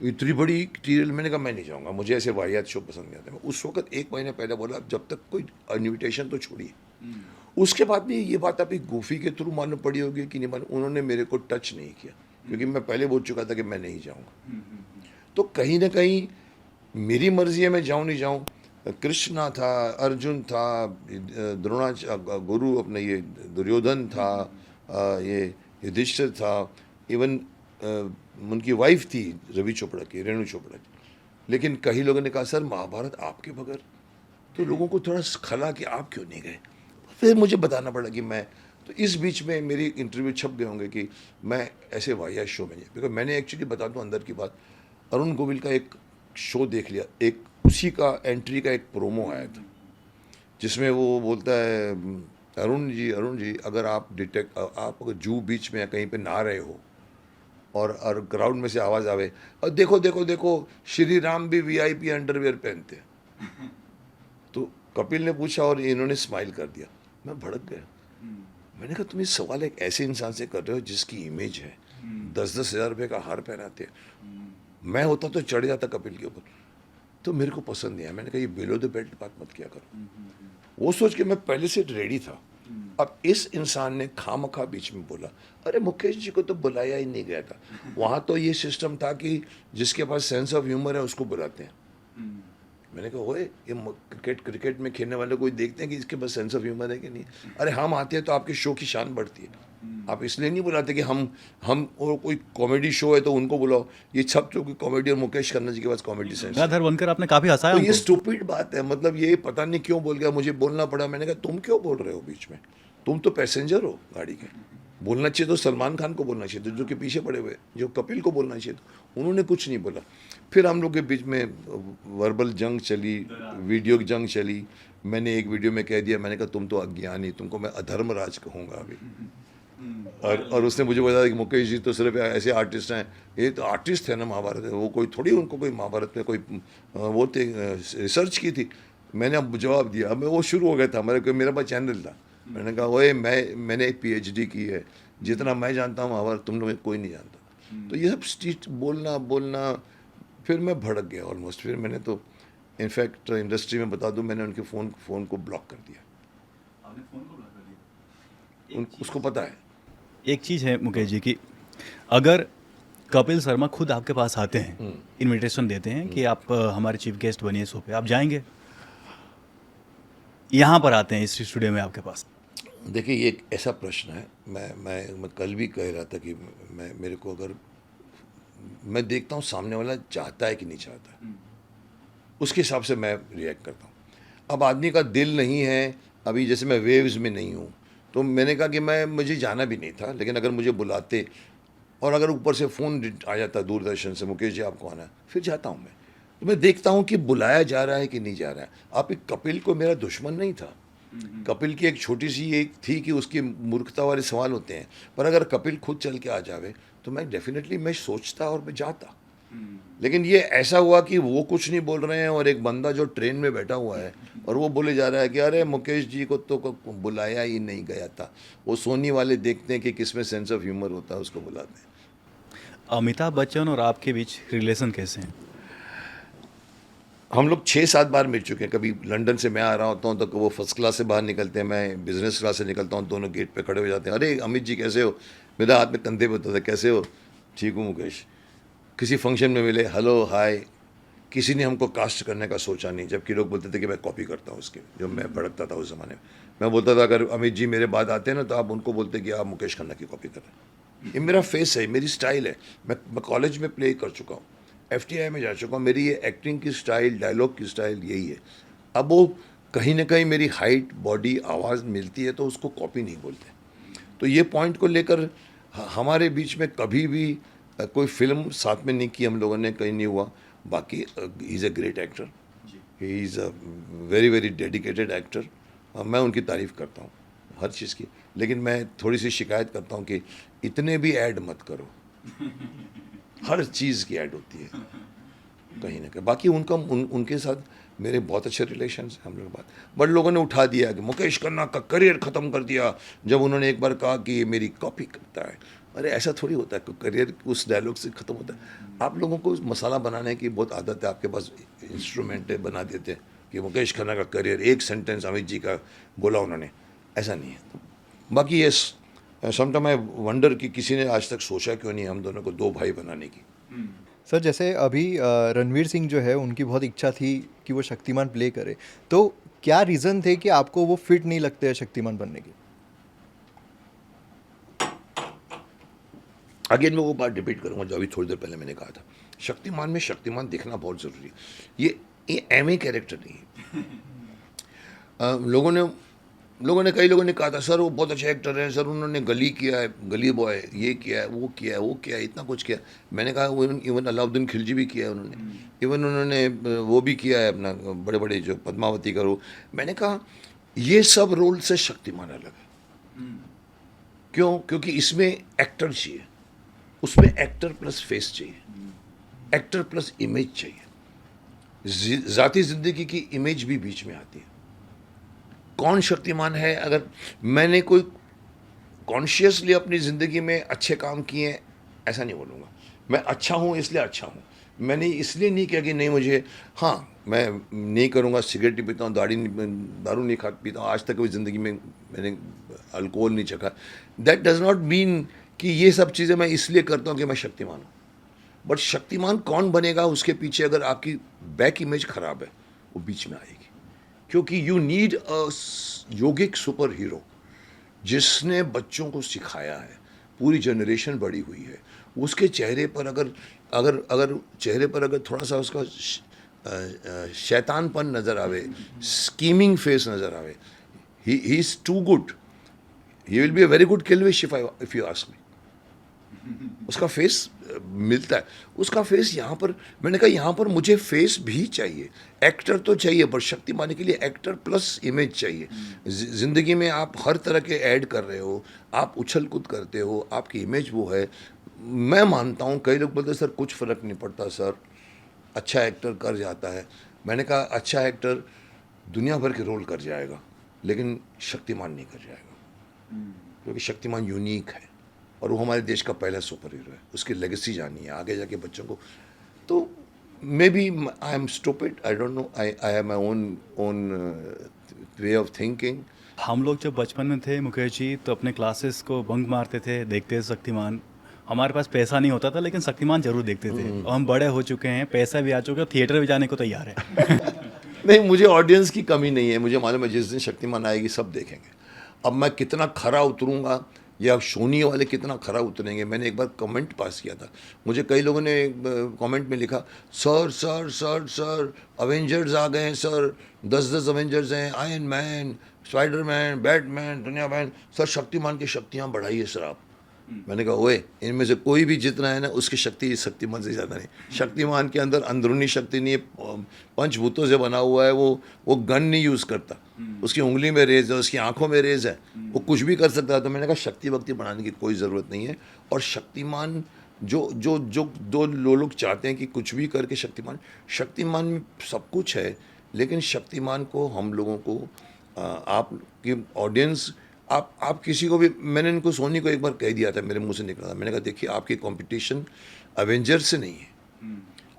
इतनी बड़ी सीरियल? मैंने कहा मैं नहीं जाऊँगा, मुझे ऐसे वाहियात शो पसंद नहीं आते. मैं उस वक्त 1 महीने पहले बोला जब तक कोई इन्विटेशन तो छोड़िए. उसके बाद भी ये बात अभी गूफी के थ्रू मालूम पड़ी होगी कि नहीं मालूम, उन्होंने मेरे को टच नहीं किया क्योंकि मैं पहले बोल चुका था कि मैं नहीं जाऊँगा। तो कहीं ना कहीं मेरी मर्जी है मैं जाऊँ नहीं जाऊँ। कृष्णा था, अर्जुन था, द्रोणाचार्य गुरु अपने ये दुर्योधन था, ये युधिष्ठिर था, इवन उनकी वाइफ थी रवि चोपड़ा की, रेणु चोपड़ा की। लेकिन कई लोगों ने कहा सर महाभारत आपके बगैर, तो लोगों को थोड़ा खला कि आप क्यों नहीं गए। फिर मुझे बताना पड़ा कि मैं, तो इस बीच में मेरी इंटरव्यू छप गए होंगे कि मैं ऐसे वाहियात शो में नहीं, बिकॉज मैंने एक्चुअली बता दूं अंदर की बात, अरुण गोविल का एक शो देख लिया, एक उसी का एंट्री का एक प्रोमो आया था जिसमें वो बोलता है अरुण जी अगर आप आप अगर जू बीच में या कहीं पे नहा रहे हो और क्राउड में से आवाज़ आवे और देखो देखो देखो श्री राम भी वीआईपी अंडरवेयर पहनते हैं, तो कपिल ने पूछा और इन्होंने स्माइल कर दिया। मैं भड़क गया। मैंने कहा तुम ये सवाल एक ऐसे इंसान से कर रहे हो जिसकी इमेज है, 10-10 हज़ार रुपये का हार पहनाते हैं। मैं होता तो चढ़ जाता कपिल के ऊपर, तो मेरे को पसंद नहीं आया। मैंने कहा ये बिलो द बेल्ट बात मत किया करो। वो सोच के मैं पहले से रेडी था। अब इस इंसान ने खामखा बीच में बोला, अरे मुकेश जी को तो बुलाया ही नहीं गया था, वहाँ तो ये सिस्टम था कि जिसके पास सेंस ऑफ ह्यूमर है उसको बुलाते हैं। मैंने कहा ओए ये क्रिकेट में खेलने वाले कोई देखते हैं कि इसके पास सेंस ऑफ ह्यूमर है कि नहीं। अरे हम आते हैं तो आपके शो की शान बढ़ती है, आप इसलिए नहीं बुलाते कि हम और कोई कॉमेडी शो है तो उनको बुलाओ। ये सब जो कॉमेडी और मुकेश खन्ना जी के पास कॉमेडी सेंस है। गंगाधर बनकर आपने काफी हंसाया तो ये हमको। स्टूपिड बात है, मतलब ये पता नहीं क्यों बोल गया, मुझे बोलना पड़ा। मैंने कहा तुम क्यों बोल रहे हो बीच में, तुम तो पैसेंजर हो गाड़ी के। बोलना चाहिए तो सलमान खान को बोलना चाहिए, तो जो कि पीछे पड़े हुए, जो कपिल को बोलना चाहिए, तो उन्होंने कुछ नहीं बोला। फिर हम लोग के बीच में वर्बल जंग चली, वीडियो की जंग चली। मैंने एक वीडियो में कह दिया, मैंने कहा तुम तो अज्ञानी, तुमको मैं अधर्मराज कहूँगा अभी। और उसने मुझे बताया कि मुकेश जी तो सिर्फ ऐसे आर्टिस्ट हैं, ये तो आर्टिस्ट है ना महाभारत में, वो कोई थोड़ी उनको कोई महाभारत में कोई वो थे, रिसर्च की थी। मैंने अब जवाब दिया, अब मैं वो शुरू हो गया था, मेरा पास चैनल था। मैंने कहा ओए मैंने एक PhD की है, जितना मैं जानता हूँ महाभारत तुम लोग कोई नहीं जानता। तो ये सब स्ट्रीट बोलना फिर मैं भड़क गया ऑलमोस्ट। फिर मैंने तो इनफैक्ट इंडस्ट्री में बता दूं, मैंने उनके फ़ोन को ब्लॉक कर दिया। उसको पता है। एक चीज़ है मुकेश जी की, अगर कपिल शर्मा खुद आपके पास आते हैं, इनविटेशन देते हैं कि आप हमारे चीफ गेस्ट बनिए शो पे, आप जाएंगे? यहाँ पर आते हैं इस स्टूडियो में आपके पास। देखिए ये एक ऐसा प्रश्न है, मैं कल भी कह रहा था कि मेरे को अगर मैं देखता हूँ सामने वाला चाहता है कि नहीं चाहता, उसके हिसाब से मैं रिएक्ट करता हूँ। अब आदमी का दिल नहीं है, अभी जैसे मैं वेव्स में नहीं हूँ, तो मैंने कहा कि मुझे जाना भी नहीं था, लेकिन अगर मुझे बुलाते और अगर ऊपर से फ़ोन आ जाता दूरदर्शन से, मुकेश जी आपको आना है, फिर जाता हूँ मैं। तो मैं देखता हूँ कि बुलाया जा रहा है कि नहीं जा रहा है। आप एक कपिल को मेरा दुश्मन नहीं था, कपिल की एक छोटी सी एक थी कि उसकी मूर्खता वाले सवाल होते हैं, पर अगर कपिल खुद चल के आ जावे तो मैं डेफिनेटली मैं सोचता और मैं जाता। लेकिन ये ऐसा हुआ कि वो कुछ नहीं बोल रहे हैं और एक बंदा जो ट्रेन में बैठा हुआ है और वो बोले जा रहा है कि अरे मुकेश जी को तो बुलाया ही नहीं गया था। वो सोनी वाले देखते हैं कि किसमें सेंस ऑफ ह्यूमर होता है, उसको बुलाते हैं। अमिताभ बच्चन और आपके बीच रिलेशन कैसे हैं? हम लोग 6-7 बार मिल चुके हैं। कभी लंदन से मैं आ रहा होता हूँ तो वो फर्स्ट क्लास से बाहर निकलते हैं, मैं बिजनेस क्लास से निकलता हूँ, दोनों गेट पे खड़े हो जाते हैं। अरे अमित जी कैसे हो, मेरा हाथ में कंधे पे होता था, कैसे हो, ठीक हूँ मुकेश। किसी फंक्शन में मिले, हेलो हाय। किसी ने हमको कास्ट करने का सोचा नहीं, जबकि लोग बोलते थे कि मैं कॉपी करता हूँ उसके, जो मैं भड़कता था उस ज़माने में। मैं बोलता था अगर अमित जी मेरे बाद आते हैं ना तो आप उनको बोलते कि आप मुकेश खन्ना की कॉपी कर रहे हैं। ये मेरा फेस है, मेरी स्टाइल है। मैं कॉलेज में प्ले कर चुका हूँ, FTI में जा चुका हूँ। मेरी ये एक्टिंग की स्टाइल, डायलॉग की स्टाइल यही है। अब वो कहीं ना कहीं मेरी हाइट, बॉडी, आवाज़ मिलती है तो उसको कॉपी नहीं बोलते। तो ये पॉइंट को लेकर हमारे बीच में कभी भी कोई फिल्म साथ में नहीं की हम लोगों ने, कहीं नहीं हुआ। बाकी he is a great actor, he is a very very dedicated actor. मैं उनकी तारीफ़ करता हूँ हर चीज़ की, लेकिन मैं थोड़ी सी शिकायत करता हूँ कि इतने भी ऐड मत करो। हर चीज़ की ऐड होती है कहीं ना कहीं। बाकी उनके साथ मेरे बहुत अच्छे रिलेशन हैं हम लोग बात, बट लोगों ने उठा दिया कि मुकेश खन्ना का करियर ख़त्म कर दिया जब उन्होंने एक बार कहा कि ये मेरी कॉपी करता है। अरे ऐसा थोड़ी होता है, करियर उस डायलॉग से ख़त्म होता है। आप लोगों को मसाला बनाने की बहुत आदत है, आपके पास इंस्ट्रूमेंट है, बना देते हैं कि मुकेश खन्ना का करियर, एक सेंटेंस अमित जी का बोला उन्होंने, ऐसा नहीं है। बाकी ये समटाइम आई वंडर कि किसी ने आज तक सोचा क्यों नहीं हम दोनों को दो भाई बनाने की। सर जैसे अभी रणवीर सिंह जो है उनकी बहुत इच्छा थी कि वो शक्तिमान प्ले करे, तो क्या रीज़न थे कि आपको वो फिट नहीं लगते हैं शक्तिमान बनने के? अगेन मैं वो बात रिपीट करूंगा जो अभी थोड़ी देर पहले मैंने कहा था, शक्तिमान में शक्तिमान दिखना बहुत ज़रूरी है। ये एम कैरेक्टर नहीं है। लोगों ने कई लोगों ने कहा था सर वो बहुत अच्छे एक्टर हैं सर, उन्होंने गली किया है, गली बॉय, ये किया है, वो किया है, वो किया है, इतना कुछ किया। मैंने कहा इवन अलाउद्दीन खिलजी भी किया है उन्होंने, इवन उन्होंने वो भी किया है अपना बड़े बड़े जो पद्मावती का रोल। मैंने कहा ये सब रोल से शक्तिमान अलग है। क्यों? क्योंकि इसमें एक्टर चाहिए, उसमें एक्टर प्लस फेस चाहिए, एक्टर प्लस इमेज चाहिए, ज़ाती ज़िंदगी की इमेज भी बीच में आती है। कौन शक्तिमान है? अगर मैंने कोई कॉन्शियसली अपनी ज़िंदगी में अच्छे काम किए हैं ऐसा नहीं बोलूँगा। मैं अच्छा हूँ इसलिए अच्छा हूँ, मैंने इसलिए नहीं किया कि नहीं मुझे, हाँ मैं नहीं करूँगा, सिगरेट नहीं पीता हूँ, दारू नहीं खा पीता हूँ, आज तक कभी ज़िंदगी में मैंने अल्कोहल नहीं चखा। दैट डज़ नॉट मीन कि ये सब चीज़ें मैं इसलिए करता हूँ कि मैं शक्तिमान हूँ। बट शक्तिमान कौन बनेगा उसके पीछे अगर आपकी बैक इमेज ख़राब है वो बीच में आएगी। क्योंकि you need a yogic super hero जिसने बच्चों को सिखाया है, पूरी जनरेशन बड़ी हुई है, उसके चेहरे पर अगर चेहरे पर अगर थोड़ा सा उसका शैतानपन नज़र आवे, स्कीमिंग फेस नज़र आवे, he is too good, he will be a very good Kilvish if you ask me. उसका फेस मिलता है, उसका फेस यहाँ पर, मैंने कहा यहाँ पर मुझे फेस भी चाहिए, एक्टर तो चाहिए पर शक्तिमान के लिए एक्टर प्लस इमेज चाहिए। ज़िंदगी में आप हर तरह के ऐड कर रहे हो, आप उछल कूद करते हो, आपकी इमेज वो है। मैं मानता हूँ, कई लोग बोलते हैं सर कुछ फ़र्क नहीं पड़ता सर, अच्छा एक्टर कर जाता है। मैंने कहा अच्छा एक्टर दुनिया भर के रोल कर जाएगा लेकिन शक्तिमान नहीं कर जाएगा, क्योंकि शक्तिमान यूनिक है और वो हमारे देश का पहला सुपर हीरो है। उसकी लेगेसी जानी है आगे जाके बच्चों को। तो maybe I am stupid, I don't know, I have my own way of thinking. हम लोग जब बचपन में थे मुकेश जी तो अपने क्लासेस को बंक मारते थे, देखते थे शक्तिमान। हमारे पास पैसा नहीं होता था लेकिन शक्तिमान जरूर देखते थे। और हम बड़े हो चुके हैं, पैसा भी आ चुका है, थिएटर भी जाने को तैयार है। नहीं, मुझे ऑडियंस की कमी नहीं है, मुझे मालूम है जिस दिन शक्तिमान आएगी सब देखेंगे। अब मैं कितना खरा उतरूँगा या सोनी वाले कितना खरा उतरेंगे। मैंने एक बार कमेंट पास किया था, मुझे कई लोगों ने कमेंट में लिखा sir sir sir sir Avengers आ गए हैं सर, 10 अवेंजर्स हैं, आयरन मैन, स्पाइडरमैन, बैटमैन, दुनिया मैन, सर शक्तिमान की शक्तियाँ बढ़ाइए सर आप। मैंने कहा ओए, इनमें से कोई भी जितना है ना उसकी शक्ति शक्तिमान से ज़्यादा नहीं। शक्तिमान के अंदर अंदरूनी शक्ति नहीं है, पंचभूतों से बना हुआ है, वो गन नहीं यूज़ करता, उसकी उंगली में रेज है, उसकी आंखों में रेज है, वो कुछ भी कर सकता है। तो मैंने कहा शक्ति वक्ति बढ़ाने की कोई ज़रूरत नहीं है। और शक्तिमान जो जो जो दो लोग चाहते हैं कि कुछ भी करके शक्तिमान में सब कुछ है, लेकिन शक्तिमान को हम लोगों को आपकी ऑडियंस, आप किसी को भी, मैंने इनको सोनी को एक बार कह दिया था, मेरे मुंह से निकला था, मैंने कहा देखिए आपकी कंपटीशन अवेंजर से नहीं है,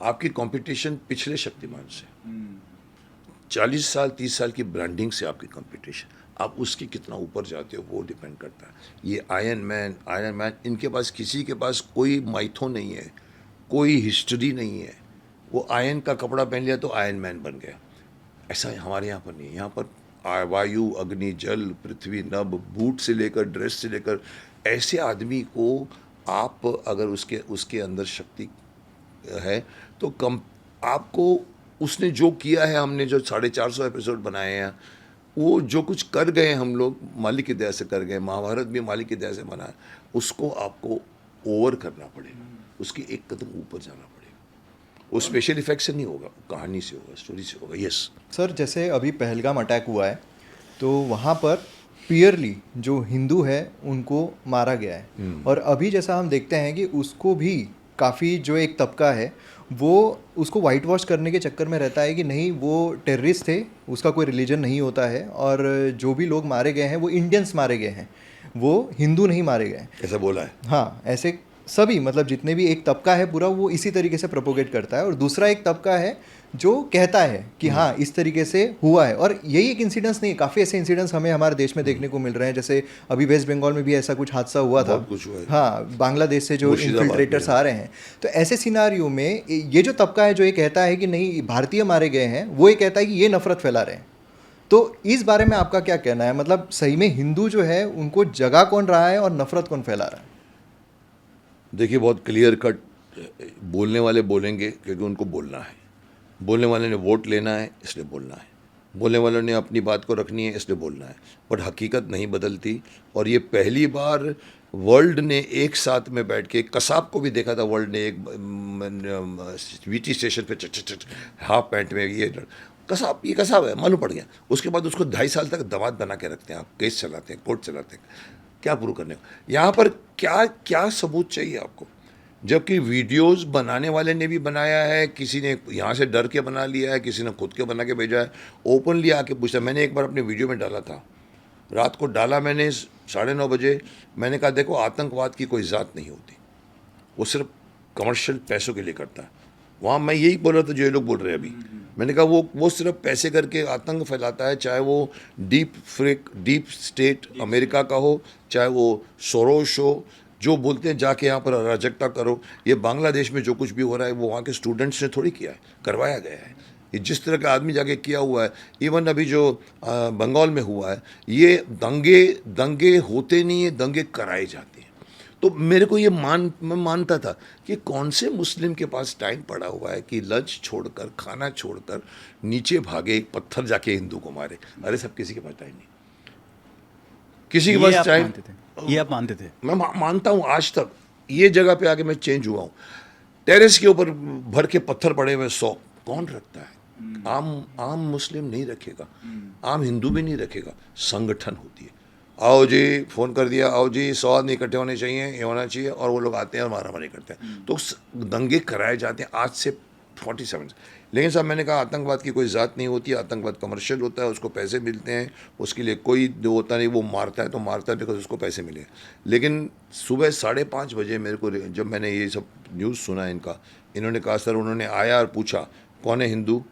आपकी कंपटीशन पिछले शक्तिमान से, 40 साल 30 साल की ब्रांडिंग से आपकी कंपटीशन, आप उसकी कितना ऊपर जाते हो वो डिपेंड करता है। ये आयरन मैन इनके पास, किसी के पास कोई माइथो नहीं है, कोई हिस्ट्री नहीं है, वो आयरन का कपड़ा पहन लिया तो आयरन मैन बन गया। ऐसा हमारे यहाँ पर नहीं है। यहाँ पर वायु, अग्नि, जल, पृथ्वी, नभ, बूट से लेकर ड्रेस से लेकर, ऐसे आदमी को आप अगर उसके अंदर शक्ति है तो कम आपको, उसने जो किया है, हमने जो 450 एपिसोड बनाए हैं, वो जो कुछ कर गए हम लोग मालिक की दया से कर गए, महाभारत भी मालिक की दया से बना है, उसको आपको ओवर करना पड़ेगा, उसकी एक कदम ऊपर जाना पड़ेगा। वो स्पेशल इफेक्ट से नहीं होगा, कहानी से होगा, स्टोरी से होगा। यस सर, जैसे अभी पहलगाम अटैक हुआ है तो वहाँ पर पियरली जो हिंदू है उनको मारा गया है, और अभी जैसा हम देखते हैं कि उसको भी काफ़ी जो एक तबका है वो उसको वाइट वॉश करने के चक्कर में रहता है कि नहीं वो टेररिस्ट थे, उसका कोई रिलीजन नहीं होता है, और जो भी लोग मारे गए हैं वो इंडियंस मारे गए हैं, वो हिंदू नहीं मारे गए। ऐसा बोला है। हाँ, ऐसे सभी मतलब जितने भी एक तबका है पूरा वो इसी तरीके से प्रोपोगेट करता है, और दूसरा एक तबका है जो कहता है कि हाँ इस तरीके से हुआ है। और यही एक इंसिडेंस नहीं, काफ़ी ऐसे इंसिडेंट्स हमें हमारे देश में देखने को मिल रहे हैं। जैसे अभी वेस्ट बंगाल में भी ऐसा कुछ हादसा हुआ था, बहुत कुछ हुआ है। हाँ, बांग्लादेश से जो मुर्शिदाबाद इन्फिल्ट्रेटर्स में। आ रहे हैं। तो ऐसे सिनारियो में ये जो तबका है जो ये कहता है कि नहीं भारतीय मारे गए हैं, वो ये कहता है कि ये नफरत फैला रहे हैं। तो इस बारे में आपका क्या कहना है? मतलब सही में हिंदू जो है उनको जगा कौन रहा है और नफरत कौन फैला रहा है? देखिए, बहुत क्लियर कट बोलने वाले बोलेंगे क्योंकि उनको बोलना है। बोलने वाले ने वोट लेना है इसलिए बोलना है। बोलने वालों ने अपनी बात को रखनी है इसलिए बोलना है। बट हकीकत नहीं बदलती। और ये पहली बार वर्ल्ड ने एक साथ में बैठ के, कसाब को भी देखा था वर्ल्ड ने एक वीटी स्टेशन पे चट हाफ पैंट में, ये कसाब है, मालूम पड़ गया। उसके बाद उसको 2.5 साल तक दमाद बना के रखते हैं, आप केस चलाते हैं, कोर्ट चलाते हैं, क्या प्रूव करने को। यहाँ पर क्या क्या सबूत चाहिए आपको? जबकि वीडियोस बनाने वाले ने भी बनाया है, किसी ने यहाँ से डर के बना लिया है, किसी ने खुद के बना के भेजा है, ओपनली आके पूछा। मैंने एक बार अपने वीडियो में डाला था, रात को डाला मैंने 9:30 बजे। मैंने कहा देखो, आतंकवाद की कोई ज़ात नहीं होती, वो सिर्फ कमर्शियल पैसों के लिए करता है। वहाँ मैं यही बोल रहा था जो ये लोग बोल रहे हैं अभी। मैंने कहा वो सिर्फ पैसे करके आतंक फैलाता है, चाहे वो डीप स्टेट अमेरिका का हो, चाहे वो सोरोश हो, जो बोलते हैं जाके यहाँ पर अराजकता करो। ये बांग्लादेश में जो कुछ भी हो रहा है वो वहाँ के स्टूडेंट्स ने थोड़ी किया है, करवाया गया है। ये जिस तरह का आदमी जाके किया हुआ है, इवन अभी जो बंगाल में हुआ है, ये दंगे होते नहीं है, दंगे कराए जाते हैं। तो मेरे को मैं मानता था कि कौन से मुस्लिम के पास टाइम पड़ा हुआ है कि लंच छोड़कर, खाना छोड़कर नीचे भागे, एक पत्थर जाके हिंदू को मारे। अरे सब किसी के पास टाइम नहीं, किसी के ये पास आप टाइम। मानते थे? ये आप मानते थे? मैं मानता हूँ। आज तक ये जगह पे आके मैं चेंज हुआ हूँ। टेरेस के ऊपर भर के पत्थर पड़े हुए 100 कौन रखता है? आम मुस्लिम नहीं रखेगा, आम हिंदू भी नहीं रखेगा। संगठन होती है, आओ जी फ़ोन कर दिया, आओ जी 100 आदमी इकट्ठे होने चाहिए, ये होना चाहिए, और वो लोग आते हैं और मारामारी करते हैं। तो दंगे कराए जाते हैं आज से 47। लेकिन साहब मैंने कहा आतंकवाद की कोई ज़ात नहीं होती, आतंकवाद कमर्शियल होता है, उसको पैसे मिलते हैं, उसके लिए कोई जो होता नहीं, वो मारता है तो मारता है बिकॉज उसको पैसे मिले। लेकिन सुबह 5:30 बजे मेरे को जब मैंने ये सब न्यूज़ सुना इनका, इन्होंने कहा सर, उन्होंने आया और पूछा कौन है हिंदू,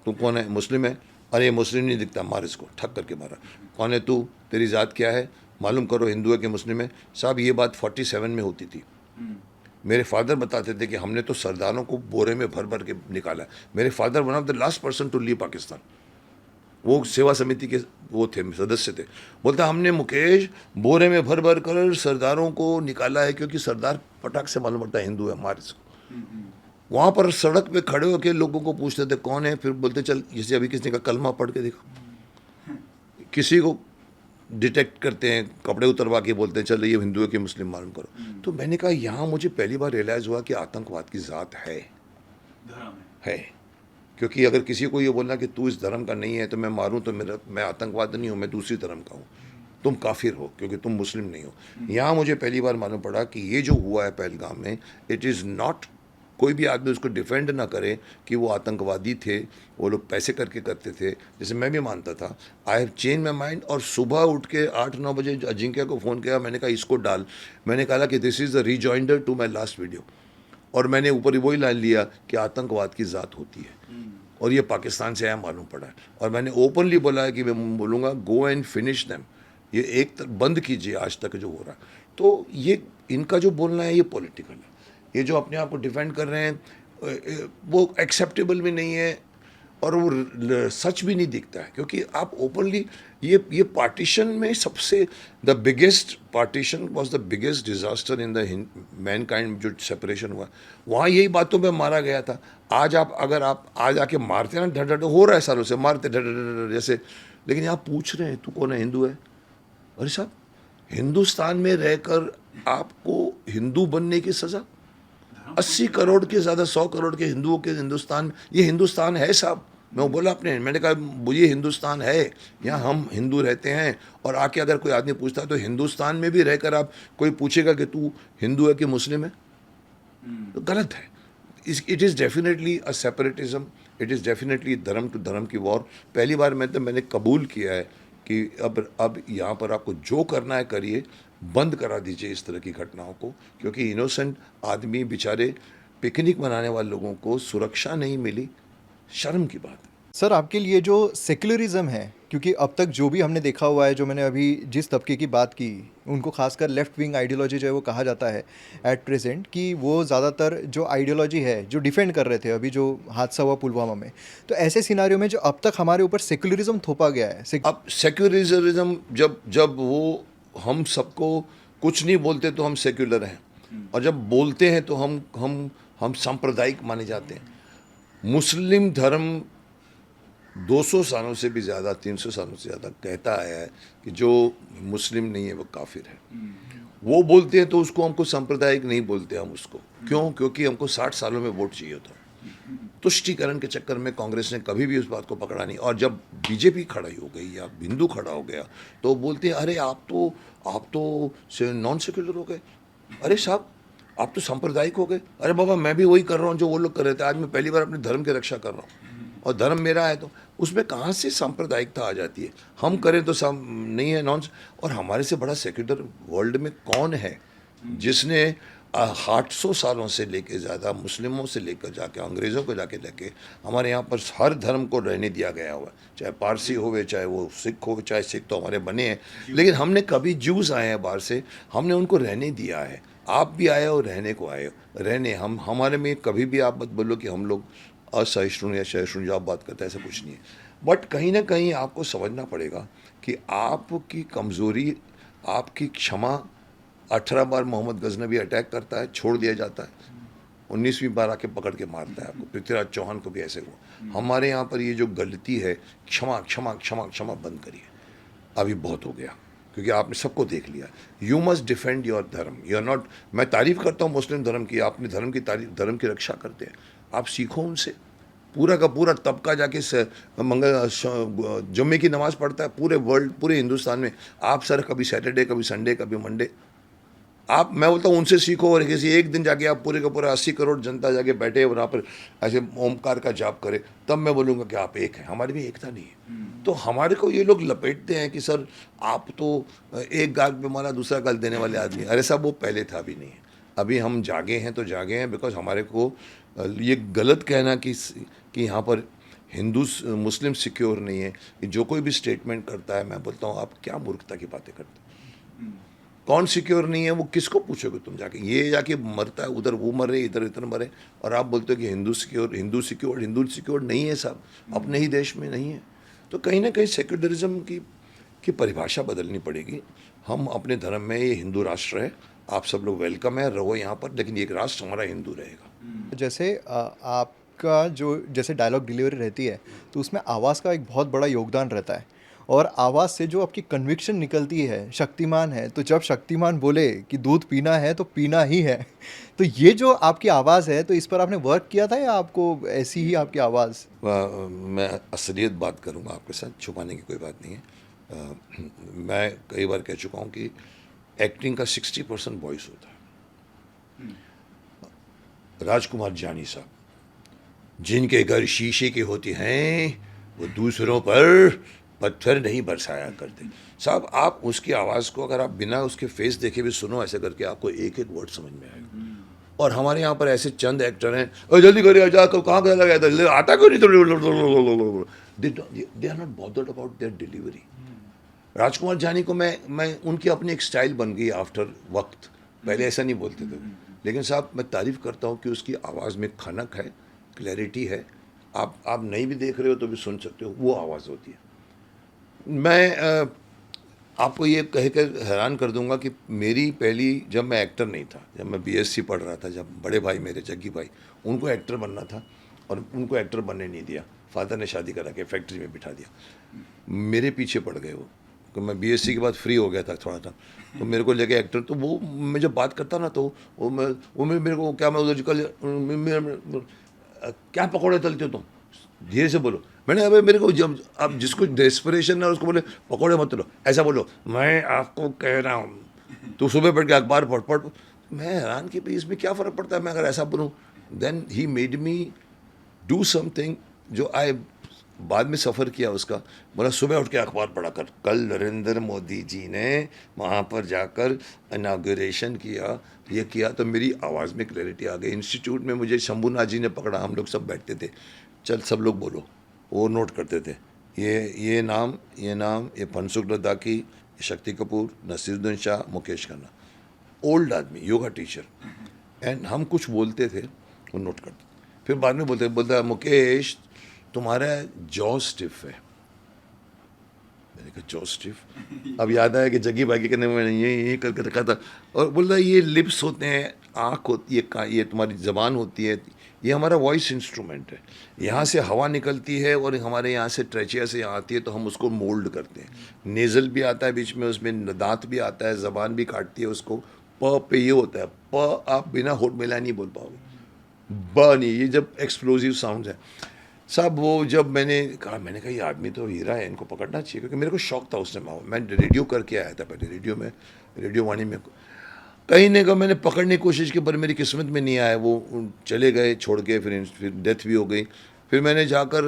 तू कौन है, मुस्लिम है? अरे मुस्लिम नहीं दिखता, मार इसको, ठक करके मारा। कौन है तू, तेरी ज़ात क्या है, मालूम करो हिंदू है कि मुस्लिम है। साहब ये बात 47 में होती थी। मेरे फादर बताते थे कि हमने तो सरदारों को बोरे में भर भर के निकाला। मेरे father one of the last person to leave Pakistan, वो सेवा समिति के वो थे, सदस्य थे। बोलता हमने मुकेश बोरे में भर भर कर सरदारों को निकाला है, क्योंकि सरदार पटाख से मालूम पड़ता है हिंदू है, मार इसको। वहाँ पर सड़क पे खड़े होकर लोगों को पूछते थे कौन है, फिर बोलते चल, जैसे अभी किसी का कलमा पढ़ के देखा, किसी को डिटेक्ट करते हैं, कपड़े उतरवा के बोलते हैं चल ये हिंदू है कि मुस्लिम मालूम करो। तो मैंने कहा यहाँ मुझे पहली बार रियलाइज़ हुआ कि आतंकवाद की ज़ात है। क्योंकि अगर किसी को ये बोलना कि तू इस धर्म का नहीं है तो मैं मारूं, तो मैं आतंकवाद नहीं हूँ, मैं दूसरी धर्म का हूँ, तुम काफिर हो क्योंकि तुम मुस्लिम नहीं हो। यहाँ मुझे पहली बार मालूम पड़ा कि ये जो हुआ है पहलगाम में, इट इज़ नॉट, कोई भी आदमी उसको डिफेंड ना करे कि वो आतंकवादी थे, वो लोग पैसे करके करते थे, जैसे मैं भी मानता था। I have change my mind. और सुबह उठ के 8-9 बजे अजिंक्य को फ़ोन किया, मैंने कहा इसको डाल। मैंने कहा कि this is the rejoinder to my last video. और मैंने ऊपर वही लाइन लिया कि आतंकवाद की ज़ात होती है और ये पाकिस्तान से आया मालूम पड़ा है। और मैंने ओपनली बोला है कि मैं बोलूँगा गो एंड फिनिश देम, ये एक बंद कीजिए आज तक जो हो रहा है। तो ये इनका जो बोलना है ये पॉलिटिकल है, ये जो अपने आप को डिफेंड कर रहे हैं वो एक्सेप्टेबल भी नहीं है और वो सच भी नहीं दिखता है। क्योंकि आप ओपनली ये पार्टीशन में सबसे the biggest partition was the biggest disaster in the Mankind. जो सेपरेशन हुआ वहाँ यही बातों पे मारा गया था। आज आप अगर आप आज आके मारते हैं ना, ढ हो रहा है सालों से मारते ढ जैसे, लेकिन आप पूछ रहे हैं तू कौन है, हिंदू है? अरे साहब, हिंदुस्तान में रहकर आपको हिंदू बनने की सज़ा, 80 करोड़ के ज़्यादा 100 करोड़ के हिंदुओं के हिंदुस्तान, ये हिंदुस्तान है साहब। मैं बोला अपने, मैंने कहा ये हिंदुस्तान है, यहाँ हम हिंदू रहते हैं। और आके अगर कोई आदमी पूछता है तो हिंदुस्तान में भी रहकर आप कोई पूछेगा कि तू हिंदू है कि मुस्लिम है, तो गलत है। It is definitely a separatism, it is definitely धर्म टू धर्म की वॉर। पहली बार मैंने कबूल किया है कि अब यहाँ पर आपको जो करना है करिए, बंद करा दीजिए इस तरह की घटनाओं को, क्योंकि इनोसेंट आदमी बेचारे पिकनिक मनाने वाले लोगों को सुरक्षा नहीं मिली, शर्म की बात है। सर आपके लिए जो सेक्युलरिज्म है, क्योंकि अब तक जो भी हमने देखा हुआ है, जो मैंने अभी जिस तबके की बात की, उनको खासकर लेफ्ट विंग आइडियोलॉजी जो है वो कहा जाता है एट प्रेजेंट, कि वो ज़्यादातर जो आइडियोलॉजी है जो डिफेंड कर रहे थे अभी जो हादसा हुआ पुलवामा में, तो ऐसे सिनारियो में जो अब तक हमारे ऊपर सेक्युलरिज्म थोपा गया है अब सेक्युलरिज्म जब जब वो हम सबको कुछ नहीं बोलते तो हम सेक्युलर हैं, और जब बोलते हैं तो हम सांप्रदायिक माने जाते हैं। मुस्लिम धर्म 200 सालों से भी ज़्यादा, 300 सालों से ज़्यादा कहता आया है कि जो मुस्लिम नहीं है वो काफिर है। वो बोलते हैं तो उसको हमको सांप्रदायिक नहीं बोलते हम उसको, क्यों? क्योंकि हमको 60 सालों में वोट चाहिए था। तुष्टीकरण के चक्कर में कांग्रेस ने कभी भी उस बात को पकड़ा नहीं, और जब बीजेपी खड़ी हो गई या हिंदू खड़ा हो गया तो बोलते हैं अरे आप तो नॉन सेक्युलर हो गए, अरे साहब आप तो सांप्रदायिक हो गए। अरे बाबा मैं भी वही कर रहा हूँ जो वो लोग कर रहे थे, आज मैं पहली बार अपने धर्म की रक्षा कर रहा हूँ और धर्म मेरा है, तो उसमें कहाँ से सांप्रदायिकता आ जाती है? हम करें तो नहीं है नॉन। और हमारे से बड़ा सेक्युलर वर्ल्ड में कौन है जिसने 800 सालों से लेके ज़्यादा मुस्लिमों से लेकर जाके अंग्रेज़ों को जाके लेके हमारे यहाँ पर हर धर्म को रहने दिया गया हुआ, चाहे पारसी होवे, चाहे वो सिख हो, चाहे सिख तो हमारे बने हैं, लेकिन हमने कभी जूस आए हैं बाहर से, हमने उनको रहने दिया है। आप भी आए हो, रहने को आए हो, रहने हमारे में कभी भी आप मत बोलो कि हम लोग असहिष्णु या सहिष्णु जो आप बात करते हैं, ऐसा कुछ नहीं है। बट कहीं ना कहीं आपको समझना पड़ेगा कि आपकी कमज़ोरी, आपकी क्षमा, 18 बार मोहम्मद गजनबी अटैक करता है, छोड़ दिया जाता है, 19वीं बार आके पकड़ के मारता है आपको। पृथ्वीराज चौहान को भी ऐसे हुआ। हमारे यहाँ पर ये जो गलती है, क्षमा क्षमा क्षमा क्षमा बंद करिए, अभी बहुत हो गया, क्योंकि आपने सबको देख लिया। यू मस्ट डिफेंड योर धर्म, यू आर नॉट। मैं तारीफ़ करता हूँ मुस्लिम धर्म की, अपने धर्म की रक्षा करते हैं, आप सीखो उनसे। पूरा का पूरा तबका जाके जुम्मे की नमाज़ पढ़ता है पूरे वर्ल्ड, पूरे हिंदुस्तान में। आप सर कभी सैटरडे, कभी संडे, कभी मंडे, मैं बोलता हूँ उनसे सीखो। और किसी एक दिन जाके आप पूरे का पूरा 80 करोड़ जनता जाके बैठे वहाँ पर ऐसे ओमकार का जाप करे, तब मैं बोलूँगा कि आप एक हैं। हमारी भी एकता नहीं है। तो हमारे को ये लोग लपेटते हैं कि सर आप तो एक गाल पे मारा दूसरा गाल देने वाले आदमी। अरे साहब वो पहले था, अभी नहीं है। अभी हम जागे हैं तो जागे हैं, बिकॉज हमारे को ये गलत कहना कि यहाँ पर हिंदू मुस्लिम सिक्योर नहीं है, जो कोई भी स्टेटमेंट करता है, मैं बोलता हूँ आप क्या मूर्खता की बातें करते हैं। कौन सिक्योर नहीं है? वो किसको पूछोगे तुम जाके? ये जाके मरता है उधर, वो मर रहे, इधर इधर मरे, और आप बोलते हो कि हिंदू सिक्योर नहीं है साहब, अपने ही देश में नहीं है। तो कहीं ना कहीं सेक्युलरिज्म की परिभाषा बदलनी पड़ेगी। हम अपने धर्म में, ये हिंदू राष्ट्र है, आप सब लोग वेलकम है, रहो यहाँ पर, लेकिन एक राष्ट्र हमारा हिंदू रहेगा। जैसे आपका जो जैसे डायलॉग डिलीवरी रहती है, तो उसमें आवाज़ का एक बहुत बड़ा योगदान रहता है, और आवाज़ से जो आपकी कन्विक्शन निकलती है, शक्तिमान है तो जब शक्तिमान बोले कि दूध पीना है तो पीना ही है, तो ये जो आपकी आवाज़ है, तो इस पर आपने वर्क किया था या आपको ऐसी ही आपकी आवाज़? मैं असलियत बात करूँगा आपके साथ, छुपाने की कोई बात नहीं है। मैं कई बार कह चुका हूँ कि एक्टिंग का 60% वॉइस होता है। राजकुमार जानी साहब, जिनके घर शीशे के होते हैं वो दूसरों पर पत्थर नहीं बरसाया करते। साहब आप उसकी आवाज़ को अगर आप बिना उसके फेस देखे भी सुनो ऐसे करके, आपको एक एक वर्ड समझ में आएगा। और हमारे यहाँ पर ऐसे चंद एक्टर हैं, जल्दी करिए, जा कहाँ गया लगा था, आता क्यों नहीं? They are not bothered about their delivery. Rajkumar जानी को मैं उनकी अपनी एक स्टाइल बन गई आफ्टर वक्त, पहले ऐसा नहीं बोलते थे, लेकिन साहब मैं तारीफ़ करता हूँ कि उसकी आवाज़ में खनक है, क्लैरिटी है। आप नहीं भी देख रहे हो तो भी सुन सकते हो, वो आवाज़ होती है। मैं आपको ये कह कर हैरान कर दूंगा कि मेरी पहली, जब मैं एक्टर नहीं था, जब मैं बीएससी पढ़ रहा था, जब बड़े भाई मेरे जग्गी भाई, उनको एक्टर बनना था और उनको एक्टर बनने नहीं दिया, फादर ने शादी करा के फैक्ट्री में बिठा दिया, मेरे पीछे पड़ गए वो। तो मैं बीएससी के बाद फ्री हो गया था थोड़ा था, तो मेरे को लेके एक्टर, तो वो मैं जब बात करता ना तो वो मेरे को क्या, मैं उधर कल क्या पकौड़े तलते हो तुम, धीरे से बोलो। मैंने अबे मेरे को जब आप जिसको डेस्परेशन है उसको बोले पकौड़े मत लो, ऐसा बोलो, मैं आपको कह रहा हूँ तो सुबह पढ़ के अखबार पढ़। मैं हैरान कि भाई इसमें क्या फ़र्क पड़ता है मैं अगर ऐसा बोलूँ। Then he made me do something जो आई बाद में सफ़र किया उसका, बोला सुबह उठ के अखबार पढ़ा कर, कल नरेंद्र मोदी जी ने वहाँ पर जाकर इनाग्रेशन किया, ये किया, तो मेरी आवाज़ में क्लैरिटी आ गई। इंस्टीट्यूट में मुझे शंभूनाथ जी ने पकड़ा, हम लोग सब बैठते थे, चल सब लोग बोलो, वो नोट करते थे, ये नाम, ये फनसुख लद्दाखी, ये शक्ति कपूर, नसीरुद्दीन शाह, मुकेश खन्ना, ओल्ड आदमी, योगा टीचर, एंड हम कुछ बोलते थे, वो नोट करते। फिर बाद में बोलता मुकेश तुम्हारा जॉ स्टिफ है। मैंने कहा जॉ स्टिफ, अब याद आया कि जगी बागी करने में मैंने ये करके रखा था। और बोलता ये लिप्स होते हैं, आँख होती है, ये तुम्हारी ज़बान होती है, ये हमारा वॉइस इंस्ट्रूमेंट है, यहाँ से हवा निकलती है और हमारे यहाँ से ट्रेचिया से यहाँ आती है, तो हम उसको मोल्ड करते हैं। नेज़ल भी आता है बीच में, उसमें दांत भी आता है, ज़बान भी काटती है उसको। प पे ये होता है, प आप बिना होठ मिला नहीं बोल पाओगे, ब नहीं, ये जब एक्सप्लोजिव साउंड है साहब। वो जब मैंने कहा ये आदमी तो हीरा है, इनको पकड़ना चाहिए, क्योंकि मेरे को शौक था उस टाइम। मैं रेडियो करके आया था पहले, रेडियो वाणी में कहीं ने कहा, मैंने पकड़ने की कोशिश की पर मेरी किस्मत में नहीं आया, वो चले गए छोड़ के, फिर डेथ भी हो गई। फिर मैंने जाकर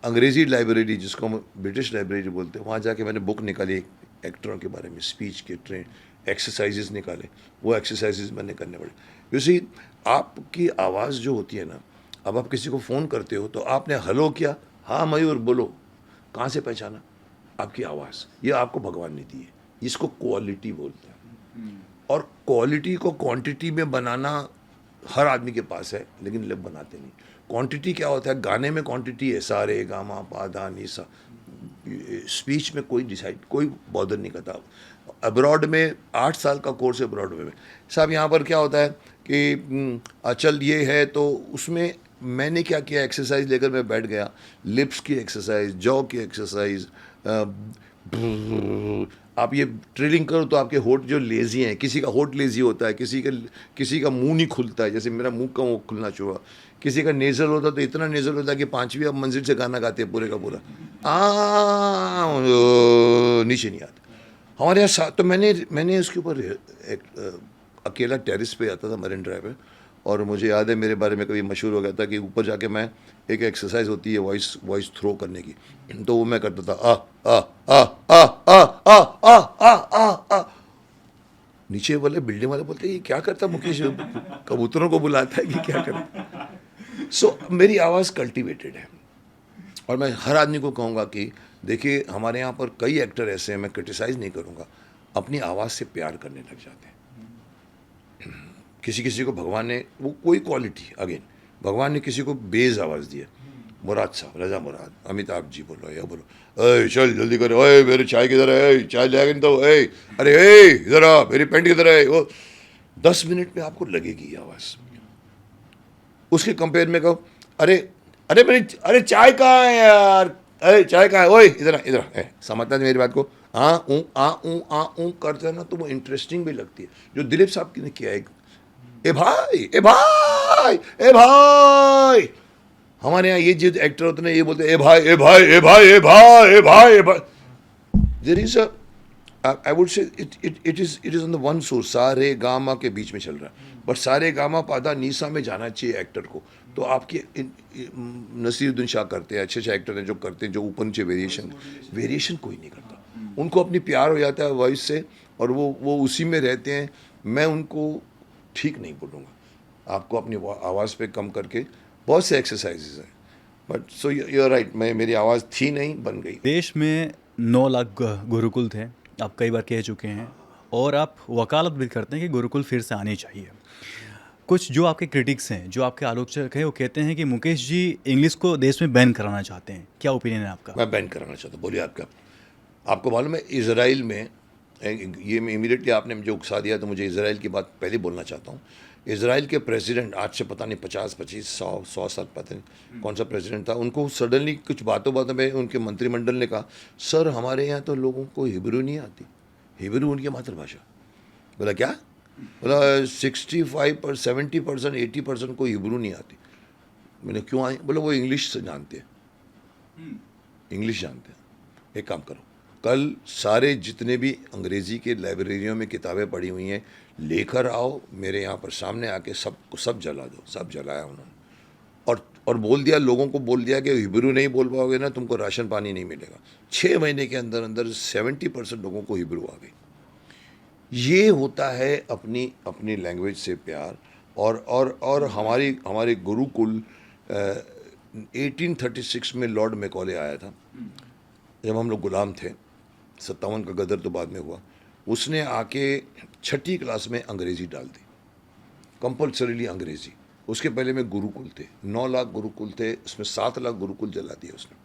अंग्रेज़ी लाइब्रेरी, जिसको हम ब्रिटिश लाइब्रेरी बोलते हैं, वहाँ जाके मैंने बुक निकाली एक्टरों के बारे में, स्पीच के ट्रेन एक्सरसाइजेस निकाले, वो एक्सरसाइजेस मैंने करने पड़े। यूसी आपकी आवाज़ जो होती है ना, अब आप किसी को फ़ोन करते हो तो आपने हेलो किया, हाँ मयूर बोलो, कहाँ से पहचाना? आपकी आवाज़, ये आपको भगवान ने दी है, इसको क्वालिटी बोलते हैं। और क्वालिटी को क्वांटिटी में बनाना हर आदमी के पास है, लेकिन लोग बनाते नहीं। क्वांटिटी क्या होता है? गाने में क्वांटिटी है, सारे गामा पा धा नी सा। स्पीच में कोई बॉदर नहीं करता। अब्रॉड में 8 साल का कोर्स है अब्रॉड में साहब। यहाँ पर क्या होता है कि अचल ये है, तो उसमें मैंने क्या किया, एक्सरसाइज लेकर मैं बैठ गया, लिप्स की एक्सरसाइज, जॉ की एक्सरसाइज। आप ये ट्रेलिंग करो तो आपके होठ जो लेजी हैं, किसी का होठ लेजी होता है, किसी का मुंह नहीं खुलता है, जैसे मेरा मुंह का वो खुलना चाहिए। किसी का नेज़ल होता तो इतना नेज़ल होता है कि 5वीं मंजिल से गाना गाते हैं पूरे का पूरा, नीचे नहीं आता। हमारे यहाँ तो मैंने उसके ऊपर अकेला टेरिस पे आता था, मरीन ड्राइव पे, और मुझे याद है मेरे बारे में कभी मशहूर हो गया था कि ऊपर जाके मैं, एक एक्सरसाइज होती है वॉइस थ्रो करने की, तो वो मैं करता था आ आ आ आ आ आ आ आ आ आ। नीचे वाले बिल्डिंग वाले बोलते ये क्या करता मुकेश, कबूतरों को बुलाता है कि क्या करता। सो मेरी आवाज़ कल्टिवेटेड है, और मैं हर आदमी को कहूँगा कि देखिए हमारे यहाँ पर कई एक्टर ऐसे हैं, मैं क्रिटिसाइज़ नहीं करूँगा, अपनी आवाज़ से प्यार करने लग जाते हैं। किसी को भगवान ने वो कोई क्वालिटी, अगेन भगवान ने किसी को बेज आवाज़ दी है। मुराद साहब, रजा मुराद, अमिताभ जी बोलो या बोलो, अरे चल जल्दी करो, अरे मेरे चाय किधर है, चाय ले आगे तो, अरे इधर आ, मेरी पेंट किधर है। वो 10 मिनट में आपको लगेगी आवाज़। उसके कंपेयर में कहो, अरे चाय कहाँ है यार, अरे चाय कहाँ है, ओए इधर है, समझता है मेरी बात को। आ करते हैं ना, तो वो इंटरेस्टिंग भी लगती है। जो दिलीप साहब ने किया, एक ए भाई, हमारे यहाँ ये जो एक्टर होते हैं ये बोलते हैं ए भाई। There is I would say it is on the one source, Saregama के बीच में चल रहा है, बट सारे गामा पादा नीसा में जाना चाहिए एक्टर को। तो आपके नसीरुद्दीन शाह करते हैं, अच्छे एक्टर हैं जो करते हैं, जो ऊपर नीचे वेरिएशन कोई नहीं करता। उनको अपनी प्यार हो जाता है वॉइस से, और वो उसी में रहते हैं। मैं उनको ठीक नहीं बोलूँगा, आपको अपनी आवाज़ पे कम करके बहुत से एक्सरसाइजेज हैं, but so you are right, मेरी आवाज़ थी नहीं, बन गई। देश में 9 लाख गुरुकुल थे, आप कई बार कह चुके हैं, और आप वकालत भी करते हैं कि गुरुकुल फिर से आने चाहिए। कुछ जो आपके क्रिटिक्स हैं, जो आपके आलोचक हैं, वो कहते हैं कि मुकेश जी इंग्लिश को देश में बैन कराना चाहते हैं, क्या ओपिनियन है आपका? मैं बैन कराना चाहता हूँ, बोलिए आपको मालूम है इज़राइल में, ये मैं इमीडिएटली आपने मुझे उकसा दिया तो मुझे इज़राइल की बात पहले बोलना चाहता हूँ। इज़राइल के प्रेसिडेंट, आज से पता नहीं 50-25-100 साल पता नहीं कौन सा प्रेसिडेंट था, उनको सडनली कुछ बातों में उनके मंत्रिमंडल ने कहा, सर हमारे यहाँ तो लोगों को हिब्रू नहीं आती, हिब्रू उनकी मातृभाषा। बोला क्या? बोला 65% 80% को हिब्रू नहीं आती। मैंने क्यों आई? बोला वो इंग्लिश से जानते हैं, इंग्लिश जानते हैं। एक काम करो, कल सारे जितने भी अंग्रेज़ी के लाइब्रेरियों में किताबें पढ़ी हुई हैं लेकर आओ, मेरे यहाँ पर सामने आके सब जला दो। सब जलाया उन्होंने। और बोल दिया, लोगों को बोल दिया कि हिब्रू नहीं बोल पाओगे ना तुमको राशन पानी नहीं मिलेगा। 6 महीने के अंदर अंदर 70% लोगों को हिब्रू आ गई। ये होता है अपनी अपनी लैंग्वेज से प्यार। और हमारे गुरुकुल 1836 में लॉर्ड मैकॉले आया था, जब हम लोग गुलाम थे। 57 का गदर तो बाद में हुआ। उसने आके 6ठी क्लास में अंग्रेज़ी डाल दी, कंपल्सरीली अंग्रेज़ी। उसके पहले में गुरुकुल थे, 9 लाख गुरुकुल थे, उसमें 7 लाख गुरुकुल जला दिए उसने,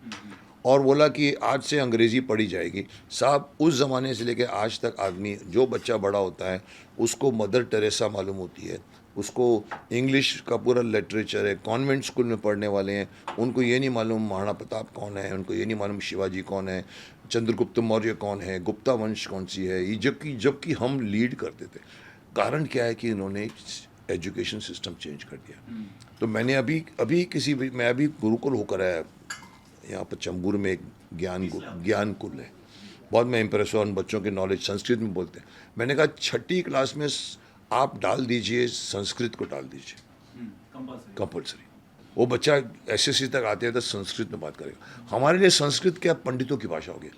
और बोला कि आज से अंग्रेज़ी पढ़ी जाएगी। साहब उस ज़माने से लेकर आज तक आदमी, जो बच्चा बड़ा होता है उसको मदर टेरेसा मालूम होती है, उसको इंग्लिश का पूरा लिटरेचर है, कॉन्वेंट स्कूल में पढ़ने वाले हैं, उनको ये नहीं मालूम महाराणा प्रताप कौन है, उनको ये नहीं मालूम शिवाजी कौन है, चंद्रगुप्त मौर्य कौन है, गुप्ता वंश कौन सी है। ये जबकि हम लीड करते थे। कारण क्या है कि इन्होंने एजुकेशन सिस्टम चेंज कर दिया। तो मैंने अभी मैं अभी गुरुकुल होकर आया, यहाँ पर चंबूर में एक ज्ञान कुल है, बहुत मैं इम्प्रेस हुआ उन बच्चों के नॉलेज, संस्कृत में बोलते हैं। मैंने कहा 6ठी क्लास में आप डाल दीजिए, संस्कृत को डाल दीजिए कंपल्सरी। वो बच्चा SSC तक आते हैं तो संस्कृत में बात करेगा। हमारे लिए संस्कृत क्या पंडितों की भाषा हो गई।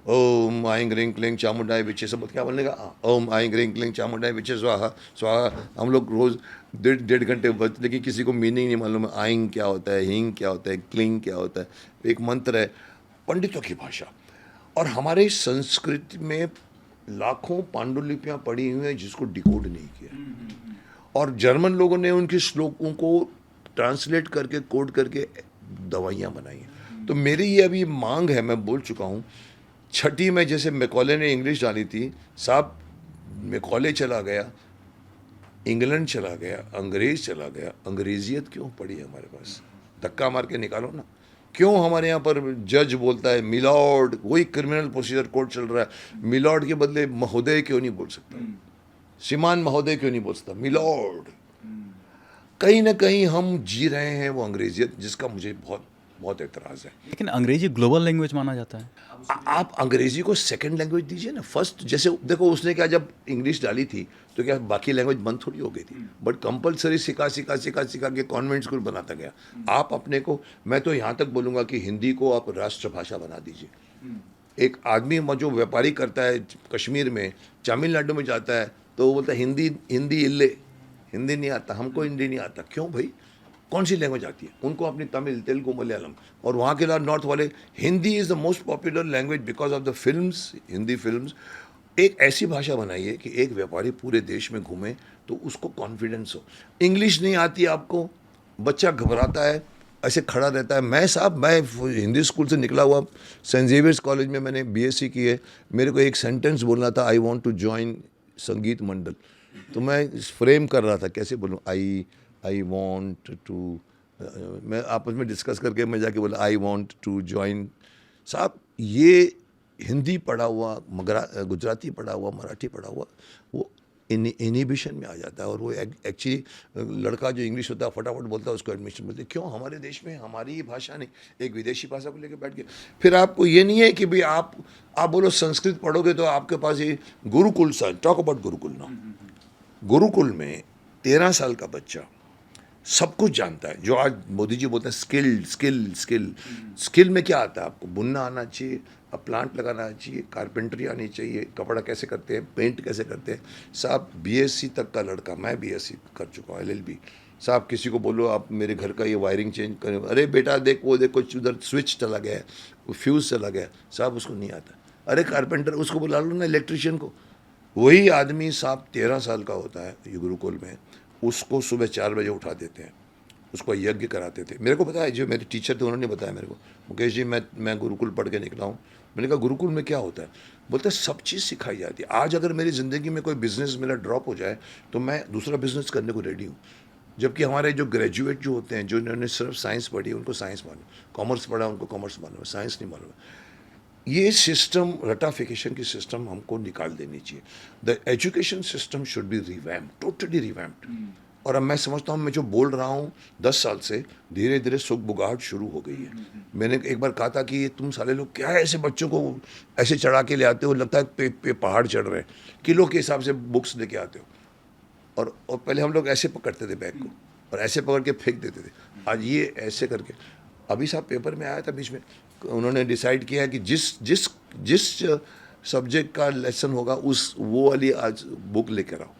ओम आइंग रिंग क्लिंग चामुंडाई विचे, सब क्या बोलने का, ओम आइंग रिंग क्लिंग चामुंडाई विचे स्वाहा स्वाहा। हम लोग रोज़ 1.5 घंटे बच, लेकिन किसी को मीनिंग नहीं मालूम है। आइंग क्या होता है, हिंग क्या होता है, क्लिंग क्या होता है, एक मंत्र है, पंडितों की भाषा। और हमारे संस्कृत में लाखों पांडुलिपियाँ पड़ी हुई हैं जिसको डिकोड नहीं किया, और जर्मन लोगों ने उनके श्लोकों को ट्रांसलेट करके कोड करके दवाइयाँ बनाई हैं। तो मेरी ये अभी मांग है, मैं बोल चुका हूँ, 6ठी में जैसे मैकॉले ने इंग्लिश डाली थी, साहब मैकॉले चला गया, इंग्लैंड चला गया, अंग्रेज़ चला गया, अंग्रेजियत क्यों पड़ी है हमारे पास? धक्का मार के निकालो ना। क्यों हमारे यहाँ पर जज बोलता है मिलॉर्ड, वही क्रिमिनल प्रोसीजर कोड चल रहा है, मिलॉर्ड के बदले महोदय क्यों नहीं बोल सकता, श्रीमान महोदय क्यों नहीं बोल सकता, मिलॉर्ड। कहीं ना कहीं हम जी रहे हैं वो अंग्रेजियत, जिसका मुझे बहुत बहुत एतराज़ है। लेकिन अंग्रेजी ग्लोबल लैंग्वेज माना जाता है। आप अंग्रेजी को सेकंड लैंग्वेज दीजिए ना, फर्स्ट। जैसे देखो उसने क्या, जब इंग्लिश डाली थी तो क्या बाकी लैंग्वेज बंद थोड़ी हो गई थी, बट कंपलसरी सिखा के कॉन्वेंट स्कूल बनाता गया। आप अपने को, मैं तो यहाँ तक बोलूँगा कि हिंदी को आप राष्ट्रभाषा बना दीजिए। एक आदमी जो व्यापारी करता है कश्मीर में, तमिलनाडु में जाता है तो वो बोलता है हिंदी इल्ले, हिंदी नहीं आता हमको, हिंदी नहीं आता। क्यों भाई, कौन सी लैंग्वेज आती है उनको? अपनी तमिल, तेलुगु, मलयालम। और वहाँ के नॉर्थ वाले, Hindi is the most popular language because of the films, Hindi films. एक ऐसी भाषा बनाइए कि एक व्यापारी पूरे देश में घूमे तो उसको कॉन्फिडेंस हो। इंग्लिश नहीं आती आपको, बच्चा घबराता है, ऐसे खड़ा रहता है। मैं हिंदी स्कूल से निकला हुआ, सेंट जेवियर्स कॉलेज में मैंने BSc की है। मेरे को एक सेंटेंस बोलना था, आई वॉन्ट टू ज्वाइन संगीत मंडल। तो मैं फ्रेम कर रहा था, कैसे बोलूँ, आई वॉन्ट टू, मैं आपस में डिस्कस करके मैं जाके बोला आई वॉन्ट टू ज्वाइन। साहब ये हिंदी पढ़ा हुआ, गुजराती पढ़ा हुआ, मराठी पढ़ा हुआ, वो इनिबिशन में आ जाता है। और वो एक्चुअली लड़का जो इंग्लिश होता है फटाफट बोलता है, उसको एडमिशन मिलती है। क्यों? हमारे देश में हमारी ही भाषा नहीं, एक विदेशी भाषा को लेकर बैठ गए। फिर आपको ये नहीं है कि भाई आप बोलो संस्कृत पढ़ोगे तो आपके पास ये गुरुकुल, टॉक अबाउट गुरुकुल ना। गुरुकुल में 13 साल का बच्चा सब कुछ जानता है। जो आज मोदी जी बोलते हैं स्किल में क्या आता है आपको? बुनना आना चाहिए, अब प्लांट लगाना आना चाहिए, कारपेंटरी आनी चाहिए, कपड़ा कैसे करते हैं, पेंट कैसे करते हैं। साहब BSc तक का लड़का, मैं BSc कर चुका हूँ, LLB। साहब किसी को बोलो आप मेरे घर का ये वायरिंग चेंज करें, अरे बेटा देख वो देखो उधर स्विच चला गया है, वो फ्यूज़ चला गया। साहब उसको नहीं आता। अरे कारपेंटर, उसको बुला लो ना, इलेक्ट्रिशियन को। वही आदमी साहब 13 साल का होता है ये गुरुकुल में, उसको सुबह 4 बजे उठा देते हैं, उसको यज्ञ कराते थे। मेरे को पता है, जो मेरे टीचर थे उन्होंने बताया मेरे को, मुकेश जी मैं गुरुकुल पढ़ के निकला हूँ। मैंने कहा गुरुकुल में क्या होता है? बोलते सब चीज़ सिखाई जाती है। आज अगर मेरी ज़िंदगी में कोई बिज़नेस मेरा ड्रॉप हो जाए तो मैं दूसरा बिज़नेस करने को रेडी हूँ। जबकि हमारे जो ग्रेजुएट जो होते हैं, जो इन्होंने सिर्फ साइंस पढ़ी उनको साइंस मालूम, कॉमर्स पढ़ा उनको कॉमर्स मालूम है, साइंस नहीं मालूम है। ये सिस्टम, रटाफिकेशन की सिस्टम हमको निकाल देनी चाहिए। The education system should be revamped, totally revamped. और अब मैं समझता हूँ, मैं जो बोल रहा हूँ 10 साल से, धीरे धीरे सुगबुगाहट शुरू हो गई है। मैंने एक बार कहा था कि ये तुम साले लोग क्या है, ऐसे बच्चों को ऐसे चढ़ा के ले आते हो, लगता है पे पहाड़ चढ़ रहे हैं, किलो के हिसाब से बुक्स लेके आते हो। और पहले हम लोग ऐसे पकड़ते थे बैग को और ऐसे पकड़ के फेंक देते थे। आज ये ऐसे करके, अभी साहब पेपर में आया था बीच में, उन्होंने डिसाइड किया कि जिस जिस जिस सब्जेक्ट का लेसन होगा उस वो वाली आज बुक लेकर आओ।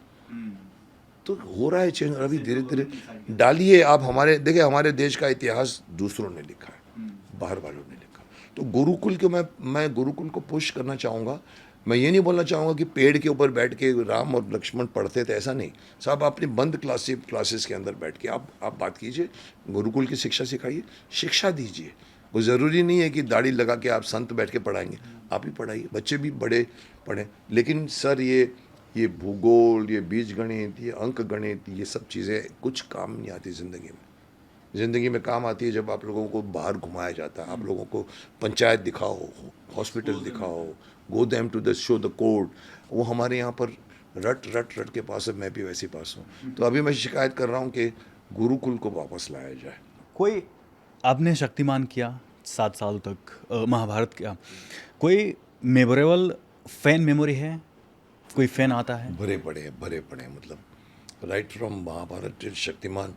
तो हो रहा है चेंज, और अभी धीरे धीरे डालिए आप। हमारे देखिए, हमारे देश का इतिहास दूसरों ने लिखा है, बाहर वालों ने लिखा। तो गुरुकुल के मैं गुरुकुल को पुश करना चाहूँगा। मैं ये नहीं बोलना चाहूँगा कि पेड़ के ऊपर बैठ के राम और लक्ष्मण पढ़ते थे, ऐसा नहीं साहब। अपनी बंद क्लासेस के अंदर बैठ के आप बात कीजिए, गुरुकुल की शिक्षा सिखाइए, शिक्षा दीजिए। वो ज़रूरी नहीं है कि दाढ़ी लगा के आप संत बैठ के पढ़ाएंगे, आप ही पढ़ाइए, बच्चे भी बड़े पढ़ें। लेकिन सर ये भूगोल, ये बीज गणित, ये अंक गणित, ये सब चीज़ें कुछ काम नहीं आती ज़िंदगी में। ज़िंदगी में काम आती है जब आप लोगों को बाहर घुमाया जाता है, आप लोगों को पंचायत दिखाओ, हॉस्पिटल दिखाओ, go them to the show the court. वो हमारे यहाँ पर रट के पास है, मैं भी वैसे पास हूँ। तो अभी मैं शिकायत कर रहा हूँ कि गुरुकुल को वापस लाया जाए। कोई आपने शक्तिमान किया 7 साल तक, महाभारत किया, कोई मेमोरेबल फैन मेमोरी है? कोई फैन आता है? भरे पड़े हैं, मतलब right from Mahabharat till Shaktimaan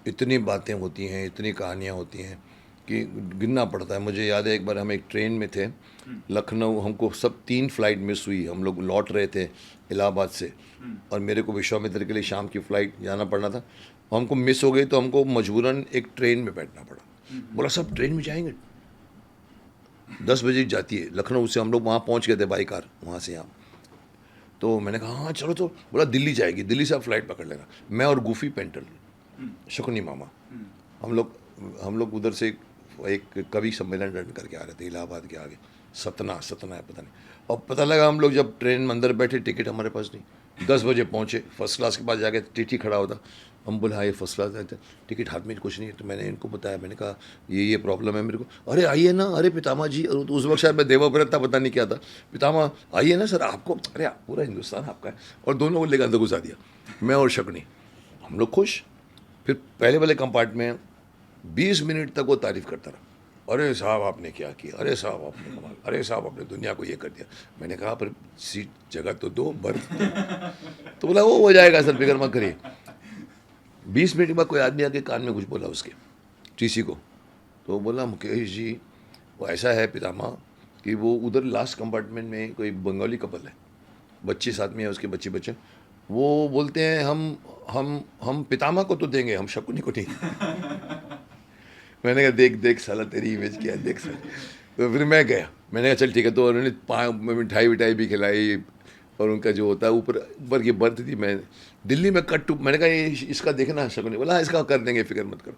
इतनी बातें होती हैं, इतनी कहानियाँ होती हैं कि गिनना पड़ता है। मुझे याद है एक बार हम एक ट्रेन में थे, लखनऊ, हमको सब 3 फ्लाइट मिस हुई। हम लोग लौट रहे थे इलाहाबाद से, और मेरे को विश्वामित्र के लिए शाम की फ़्लाइट जाना पड़ना था। हमको मिस हो गई तो हमको मजबूरन एक ट्रेन में बैठना पड़ा। बोला सब ट्रेन में जाएंगे, 10 बजे जाती है लखनऊ से। हम लोग वहाँ पहुँच गए थे बाई कार, वहाँ से यहाँ। तो मैंने कहा हाँ चलो। तो बोला दिल्ली जाएगी, दिल्ली से आप फ्लाइट पकड़ लेना। मैं और गूफी पेंटल, शकुनी मामा, हम लोग उधर से एक कवि सम्मेलन रन करके आ रहे थे इलाहाबाद के आगे, सतना है पता नहीं। और पता लगा हम लोग जब ट्रेन में अंदर बैठे, टिकट हमारे पास नहीं। 10 बजे पहुँचे, फर्स्ट क्लास के पास जाके टीटी खड़ा होता। हम बोले हाँ ये फर्स्ट क्लास है, टिकट हाथ में कुछ नहीं है। तो मैंने इनको बताया, मैंने कहा ये प्रॉब्लम है मेरे को। अरे आइए ना, अरे पितामा जी, और उस वक्त शायद मैं देवव्रत था, पता नहीं क्या था। पितामा आइए ना सर, आपको, अरे पूरा हिंदुस्तान आपका है। और दोनों को लेकर अंदर घुसा दिया, मैं और शकुनी। हम लोग खुश। फिर पहले वाले कंपार्टमेंट में 20 मिनट तक वो तारीफ़ करता रहा। अरे साहब आपने क्या किया, अरे साहब आपने कमाल, अरे साहब आपने दुनिया को ये कर दिया। मैंने कहा पर सीट जगह तो दो, बर्थ। तो बोला वो हो जाएगा सर, फिक्र मत करिए। 20 मिनट के बाद कोई आदमी आके कान में कुछ बोला उसके, टीसी को। तो बोला मुकेश जी वो ऐसा है पितामा कि वो उधर लास्ट कंपार्टमेंट में कोई बंगाली कपल है, बच्चे साथ में है, उसके बच्चे। वो बोलते हैं हम पितामा को तो देंगे, हम शकुनी को नहीं। मैंने कहा देख साला तेरी इमेज क्या है, देख साला। तो फिर मैं गया, मैंने कहा चल ठीक है। तो उन्होंने मिठाई भी खिलाई, और उनका जो होता है ऊपर की बर्थ थी। मैं दिल्ली में मैंने कहा ये इसका देखना शकुनी। बोला इसका कर देंगे, फिक्र मत करो।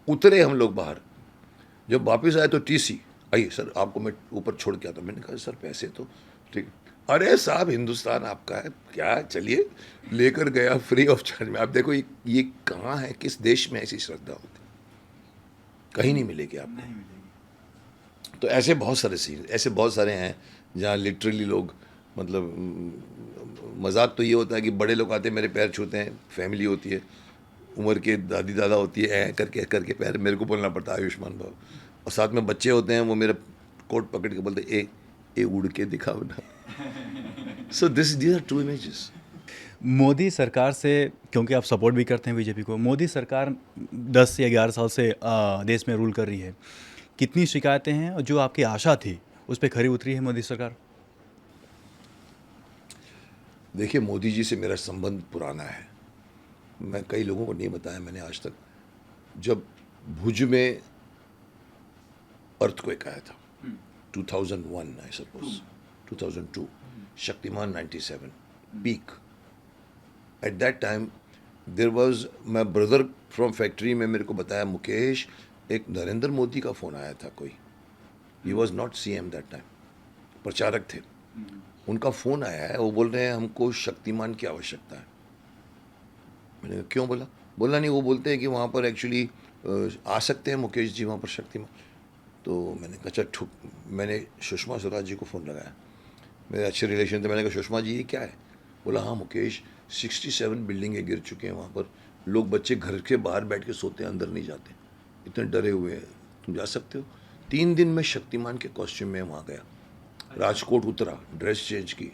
उतरे हम लोग बाहर, जब वापस आए तो टीसी, आइए सर आपको मैं ऊपर छोड़ के आता। मैंने कहा सर पैसे तो ठीक। अरे साहब हिंदुस्तान आपका है क्या, चलिए। लेकर गया फ्री ऑफ चार्ज में। आप देखो ये कहाँ है, किस देश में ऐसी श्रद्धा होती, कहीं नहीं मिलेगी आपको। तो ऐसे बहुत सारे सीन, ऐसे बहुत सारे हैं जहाँ लिटरली लोग, मतलब मजाक तो ये होता है कि बड़े लोग आते हैं मेरे पैर छूते हैं, फैमिली होती है, उम्र के दादी दादा होती है, करके पैर मेरे को बोलना पड़ता है आयुष्मान भव। और साथ में बच्चे होते हैं, वो मेरा कोट पकड़ के बोलते ए उड़ के दिखाओ ना। So these are true images. Modi सरकार से, क्योंकि आप सपोर्ट भी करते हैं बीजेपी को, मोदी सरकार 10 या 11 साल से देश में रूल कर रही है। कितनी शिकायतें हैं, और जो आपकी आशा थी उस पर खरी उतरी है मोदी सरकार? देखिए मोदी जी से मेरा संबंध पुराना है। मैं कई लोगों को नहीं बताया मैंने आज तक। जब भुज में अर्थक्वेक आया था 2001 I suppose 2002, Shaktimaan 97 peak, at that time there was my brother from factory में मेरे को बताया मुकेश एक नरेंद्र मोदी का फ़ोन आया था कोई, he was not CM that time, प्रचारक थे, उनका फ़ोन आया है, वो बोल रहे हैं हमको शक्तिमान की आवश्यकता है। मैंने कहा क्यों? बोला नहीं, वो बोलते हैं कि वहाँ पर एक्चुअली आ सकते हैं मुकेश जी वहाँ पर शक्तिमान। तो मैंने कहा अच्छा ठुक। मैंने सुषमा स्वराज जी को फ़ोन लगाया, मेरे अच्छे रिलेशन थे। मैंने कहा सुषमा जी ये क्या है? बोला हाँ मुकेश 67 बिल्डिंगें गिर चुके हैं वहाँ पर, लोग बच्चे घर के बाहर बैठ के सोते हैं, अंदर नहीं जाते, इतने डरे हुए हैं, तुम जा सकते हो? 3 दिन में शक्तिमान के कॉस्ट्यूम में वहाँ गया, राजकोट उतरा, ड्रेस चेंज की,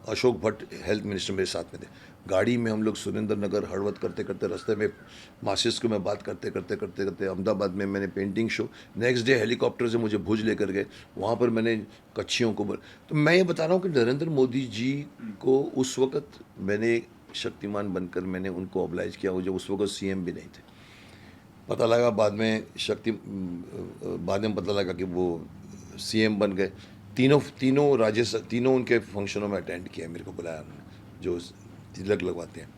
अशोक भट्ट हेल्थ मिनिस्टर मेरे साथ में थे। गाड़ी में हम लोग सुरेंद्र नगर हड़वद करते करते रास्ते में मासिस को मैं बात करते करते करते करते अहमदाबाद में मैंने painting show, next day helicopter से मुझे भुज लेकर गए, वहाँ पर मैंने कच्छियों को तो मैं ये बता रहा हूँ कि नरेंद्र मोदी जी को उस वक़्त मैंने शक्तिमान बनकर मैंने उनको ऑब्लाइज किया, जब उस वक्त सीएम भी नहीं थे। पता लगा बाद में पता लगा कि वो सीएम बन गए। तीनों उनके फंक्शनों में अटेंड किया, मेरे को बुलाया उन्होंने जो तिलक लगवाते हैं।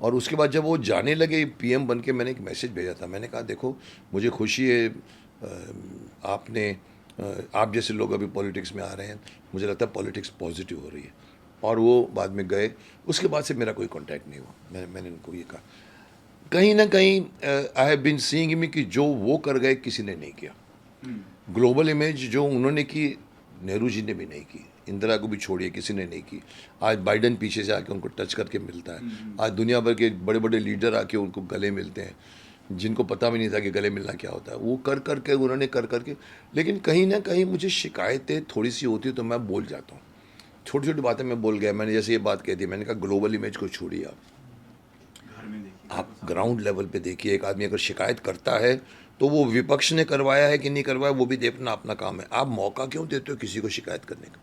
और उसके बाद जब वो जाने लगे पीएम बन के, मैंने एक मैसेज भेजा था, मैंने कहा देखो मुझे खुशी है आप जैसे लोग अभी पॉलिटिक्स में आ रहे हैं, मुझे लगता है पॉलिटिक्स पॉजिटिव हो रही है। और वो बाद में गए, उसके बाद से मेरा कोई कांटेक्ट नहीं हुआ। मैंने उनको ये कहा कहीं ना कहीं I have been seeing me कि जो वो कर गए किसी ने नहीं किया। ग्लोबल इमेज जो उन्होंने की नेहरू जी ने भी नहीं की, इंदिरा को भी छोड़िए किसी ने नहीं की। आज बाइडन पीछे से आके उनको टच करके मिलता है, आज दुनिया भर के बड़े बड़े लीडर आके उनको गले मिलते हैं, जिनको पता भी नहीं था कि गले मिलना क्या होता है। वो कर करके उन्होंने कर करके, लेकिन कहीं ना कहीं मुझे शिकायतें थोड़ी सी होती तो मैं बोल जाता हूँ, छोटी छोटी बातें मैं बोल गया। मैंने जैसे ये बात कह दी, मैंने कहा ग्लोबल इमेज को छोड़िए, आप ग्राउंड लेवल पे देखिए। एक आदमी अगर शिकायत करता है तो वो विपक्ष ने करवाया है कि नहीं करवाया वो भी देखना अपना काम है। आप मौका क्यों देते हो किसी को शिकायत करने का?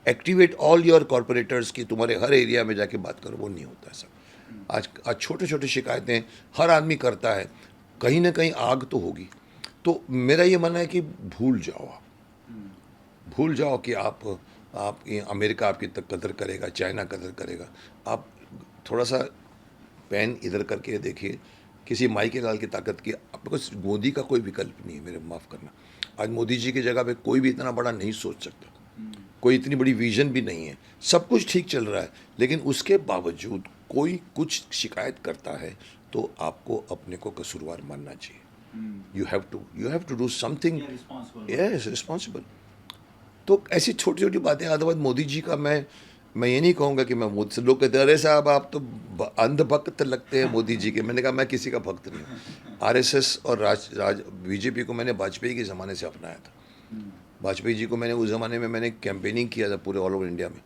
एक्टिवेट ऑल योर कॉरपोरेटर्स की तुम्हारे हर एरिया में जाके बात करो, वो नहीं होता ऐसा। आज छोटे छोटे शिकायतें हर आदमी करता है, कहीं ना कहीं आग तो होगी। तो मेरा ये मानना है कि भूल जाओ कि आप अमेरिका आपकी कदर करेगा, चाइना कदर करेगा। आप थोड़ा सा पेन इधर करके देखिए, किसी माई के लाल की ताकत की आपको मोदी का कोई विकल्प नहीं है, मेरे माफ़ करना। आज मोदी जी की जगह पे कोई भी इतना बड़ा नहीं सोच सकता, कोई इतनी बड़ी विजन भी नहीं है। सब कुछ ठीक चल रहा है, लेकिन उसके बावजूद कोई कुछ शिकायत करता है तो आपको अपने को कसूरवार मानना चाहिए। You have to do something, yes responsible. तो ऐसी छोटी छोटी बातें। अदरवाइज मोदी जी का मैं ये नहीं कहूँगा कि मैं मोदी से, लोग कहते हैं अरे साहब आप तो अंध भक्त लगते हैं मोदी जी के। मैंने कहा मैं किसी का भक्त नहीं हूँ। आरएसएस और बीजेपी को मैंने वाजपेयी के ज़माने से अपनाया था। वाजपेयी जी को मैंने उस ज़माने में मैंने कैंपेनिंग किया था पूरे ऑल ओवर इंडिया में।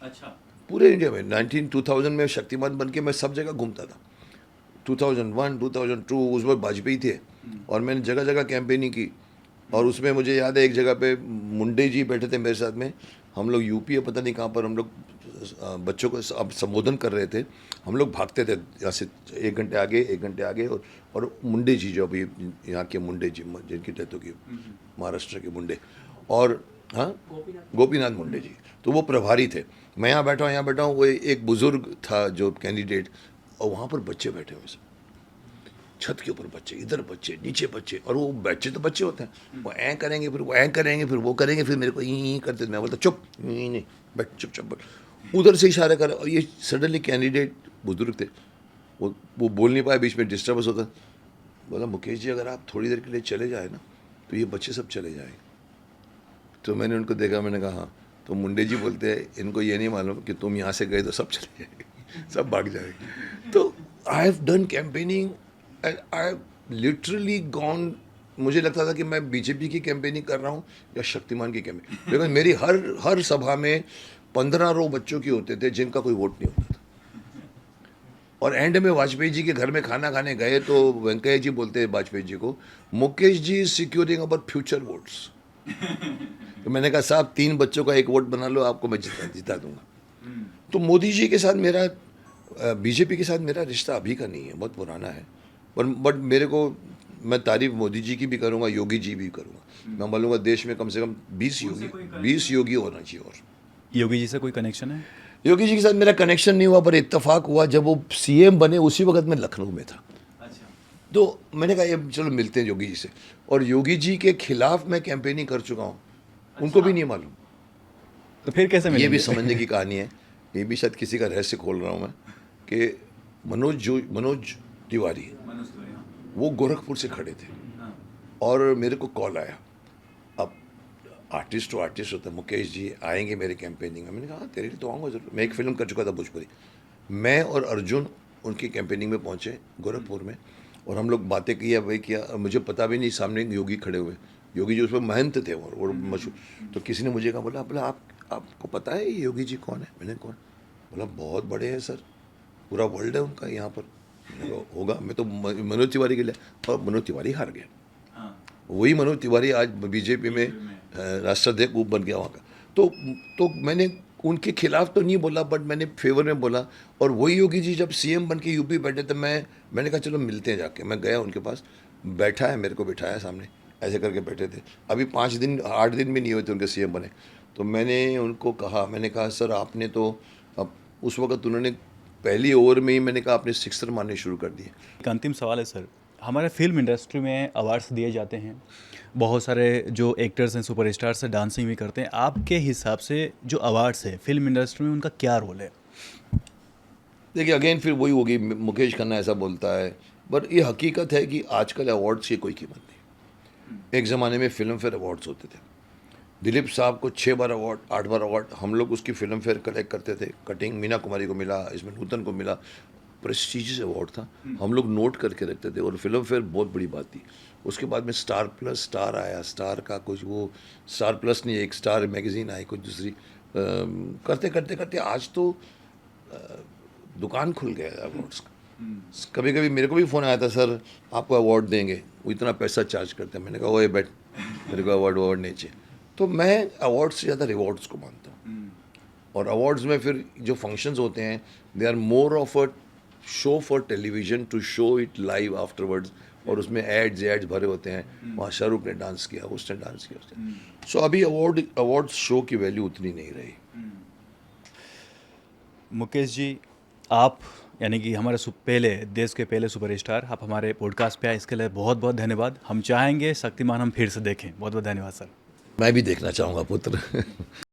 अच्छा, पूरे इंडिया में 2000 में शक्तिमान बन के मैं सब जगह घूमता था। 2001 2002 उस वक्त वाजपेयी थे और मैंने जगह जगह कैंपेनिंग की। और उसमें मुझे याद है एक जगह पे मुंडे जी बैठे थे मेरे साथ में, हम लोग यूपी है पता नहीं कहाँ पर, हम लोग बच्चों को अब संबोधन कर रहे थे। हम लोग भागते थे यहाँ से 1 घंटे आगे और मुंडे जी जो अभी यहाँ के मुंडे जी जिनकी डेथ होगी, महाराष्ट्र के मुंडे, और हाँ गोपीनाथ मुंडे जी, तो वो प्रभारी थे। मैं यहाँ बैठा हूँ, वो एक बुज़ुर्ग था जो कैंडिडेट, और वहाँ पर बच्चे बैठे हुए सब, छत के ऊपर बच्चे, इधर बच्चे, नीचे बच्चे। और वो बच्चे तो बच्चे होते हैं, वो ऐं करेंगे, फिर वो ऐं करेंगे, फिर वो करेंगे, फिर मेरे को यहीं करते। मैं बोलता चुप, नहीं बैठ चुप, उधर से इशारा कर। और ये सडनली कैंडिडेट बुजुर्ग थे, वो बोल नहीं पाए, बीच में डिस्टर्बेंस होता। बोला मुकेश जी अगर आप थोड़ी देर के लिए चले जाए ना तो ये बच्चे सब चले जाएंगे। तो मैंने उनको देखा, मैंने कहा हाँ। तो मुंडे जी बोलते हैं इनको ये नहीं मालूम कि तुम यहाँ से गए तो सब चले जाएंगे, सब भाग जाएंगे। तो आई have done campaigning and I have literally gone. मुझे लगता था कि मैं बीजेपी की कैंपेनिंग कर रहा हूँ या शक्तिमान की कैंपेनिंग, लेकिन मेरी हर सभा में 15 रो बच्चों की होते थे जिनका कोई वोट नहीं होता था। और एंड में वाजपेयी जी के घर में खाना खाने गए तो वेंकैया जी बोलते हैं वाजपेयी जी को, Mukesh ji is securing our future votes. तो मैंने कहा साहब 3 बच्चों का 1 वोट बना लो, आपको मैं जिता दूंगा। तो मोदी जी के साथ मेरा, बीजेपी के साथ मेरा रिश्ता अभी का नहीं है, बहुत पुराना है। बट मेरे को, मैं तारीफ मोदी जी की भी करूँगा, योगी जी भी करूँगा। मैं बोलूँगा देश में कम से कम 20 योगी होना चाहिए। और योगी जी से कोई कनेक्शन है? योगी जी के साथ मेरा कनेक्शन नहीं हुआ, पर इत्तेफाक हुआ जब वो सीएम बने उसी वक्त मैं लखनऊ में था। अच्छा। तो मैंने कहा ये चलो मिलते हैं योगी जी से। और योगी जी के खिलाफ मैं कैंपेनिंग कर चुका हूँ। अच्छा। उनको भी नहीं मालूम। तो फिर कैसे मिलेंगे? ये भी समझने की कहानी है, ये भी शायद किसी का रहस्य खोल रहा हूँ मैं, कि मनोज तिवारी वो गोरखपुर से खड़े थे और मेरे को कॉल आया। अब आर्टिस्ट होता है, मुकेश जी आएंगे मेरे कैंपेनिंग में। मैंने कहा तेरे लिए तो आऊँगा जरूर। मैं एक फिल्म कर चुका था भोजपुरी, मैं और अर्जुन उनकी कैंपेनिंग में पहुँचे गोरखपुर में, और हम लोग बातें किया। मुझे पता भी नहीं सामने योगी खड़े हुए, योगी जी उस पर महंत थे और मशहूर। तो किसी ने मुझे कहा, बोला आप आपको पता है ये योगी जी कौन है? मैंने कौन? बोला बहुत बड़े हैं सर, पूरा वर्ल्ड है उनका यहाँ पर। मैंने कहा होगा, मैं तो मनोज तिवारी के लिए, और मनोज तिवारी हार गए। वही मनोज तिवारी आज बीजेपी में राष्ट्राध्यक्ष बन गया वहाँ का। तो मैंने उनके खिलाफ तो नहीं बोला, बट मैंने फेवर में बोला। और वही योगी जी जब सीएम बन के यूपी बैठे थे, मैंने कहा चलो मिलते हैं जाके। मैं गया उनके पास, बैठा है, मेरे को बिठाया सामने, ऐसे करके बैठे थे। अभी 8 दिन भी नहीं हुए थे उनके सीएम बने। तो मैंने उनको कहा, मैंने कहा सर आपने तो, अब उस वक्त उन्होंने पहली ओवर में ही मैंने कहा आपने सिक्सर मारने शुरू कर दिए। एक अंतिम सवाल है सर, हमारे फिल्म इंडस्ट्री में अवार्ड्स दिए जाते हैं, बहुत सारे जो एक्टर्स हैं सुपरस्टार्स हैं डांसिंग भी करते हैं। आपके हिसाब से जो अवार्ड्स है फिल्म इंडस्ट्री में उनका क्या रोल है? देखिए अगेन फिर वही होगी, मुकेश खन्ना ऐसा बोलता है, बट ये हकीकत है कि आजकल अवार्ड्स की कोई कीमत नहीं। एक ज़माने में फिल्म फेयर अवार्ड्स होते थे, दिलीप साहब को 6 बार अवार्ड, 8 बार अवार्ड, हम लोग उसकी फिल्म फेयर कलेक्ट करते थे। कटिंग मीना कुमारी को मिला, इसमें नूतन को मिला, प्रेस्टीजियस अवार्ड था, हम लोग नोट करके रखते थे। और फिल्म फेयर बहुत बड़ी बात थी। उसके बाद में स्टार प्लस स्टार आया, स्टार का कुछ वो स्टार प्लस नहीं, एक स्टार मैगज़ीन आई, कुछ दूसरी करते करते करते आज तो दुकान खुल गया अवार्ड्स का। कभी कभी मेरे को भी फ़ोन आया था, सर आपको अवार्ड देंगे, वो इतना पैसा चार्ज करते हैं। मैंने कहा ओए बैठ, मेरे को अवार्ड नहीं चाहिए। तो मैं अवार्ड्स से ज़्यादा रिवॉर्ड्स को मानता हूँ। और अवार्ड्स में फिर जो फंक्शंस होते हैं, they are more of a show for television to show it live afterwards. और उसमें एड्स भरे होते हैं। वहाँ शाहरुख ने डांस किया, उसने डांस किया, उसने। सो अभी अवार्ड्स शो की वैल्यू उतनी नहीं रही। मुकेश जी, आप यानी कि हमारे पहले देश के पहले सुपरस्टार, आप हमारे पॉडकास्ट पे आए, इसके लिए बहुत बहुत धन्यवाद। हम चाहेंगे शक्तिमान हम फिर से देखें। बहुत बहुत धन्यवाद सर। मैं भी देखना चाहूँगा पुत्र।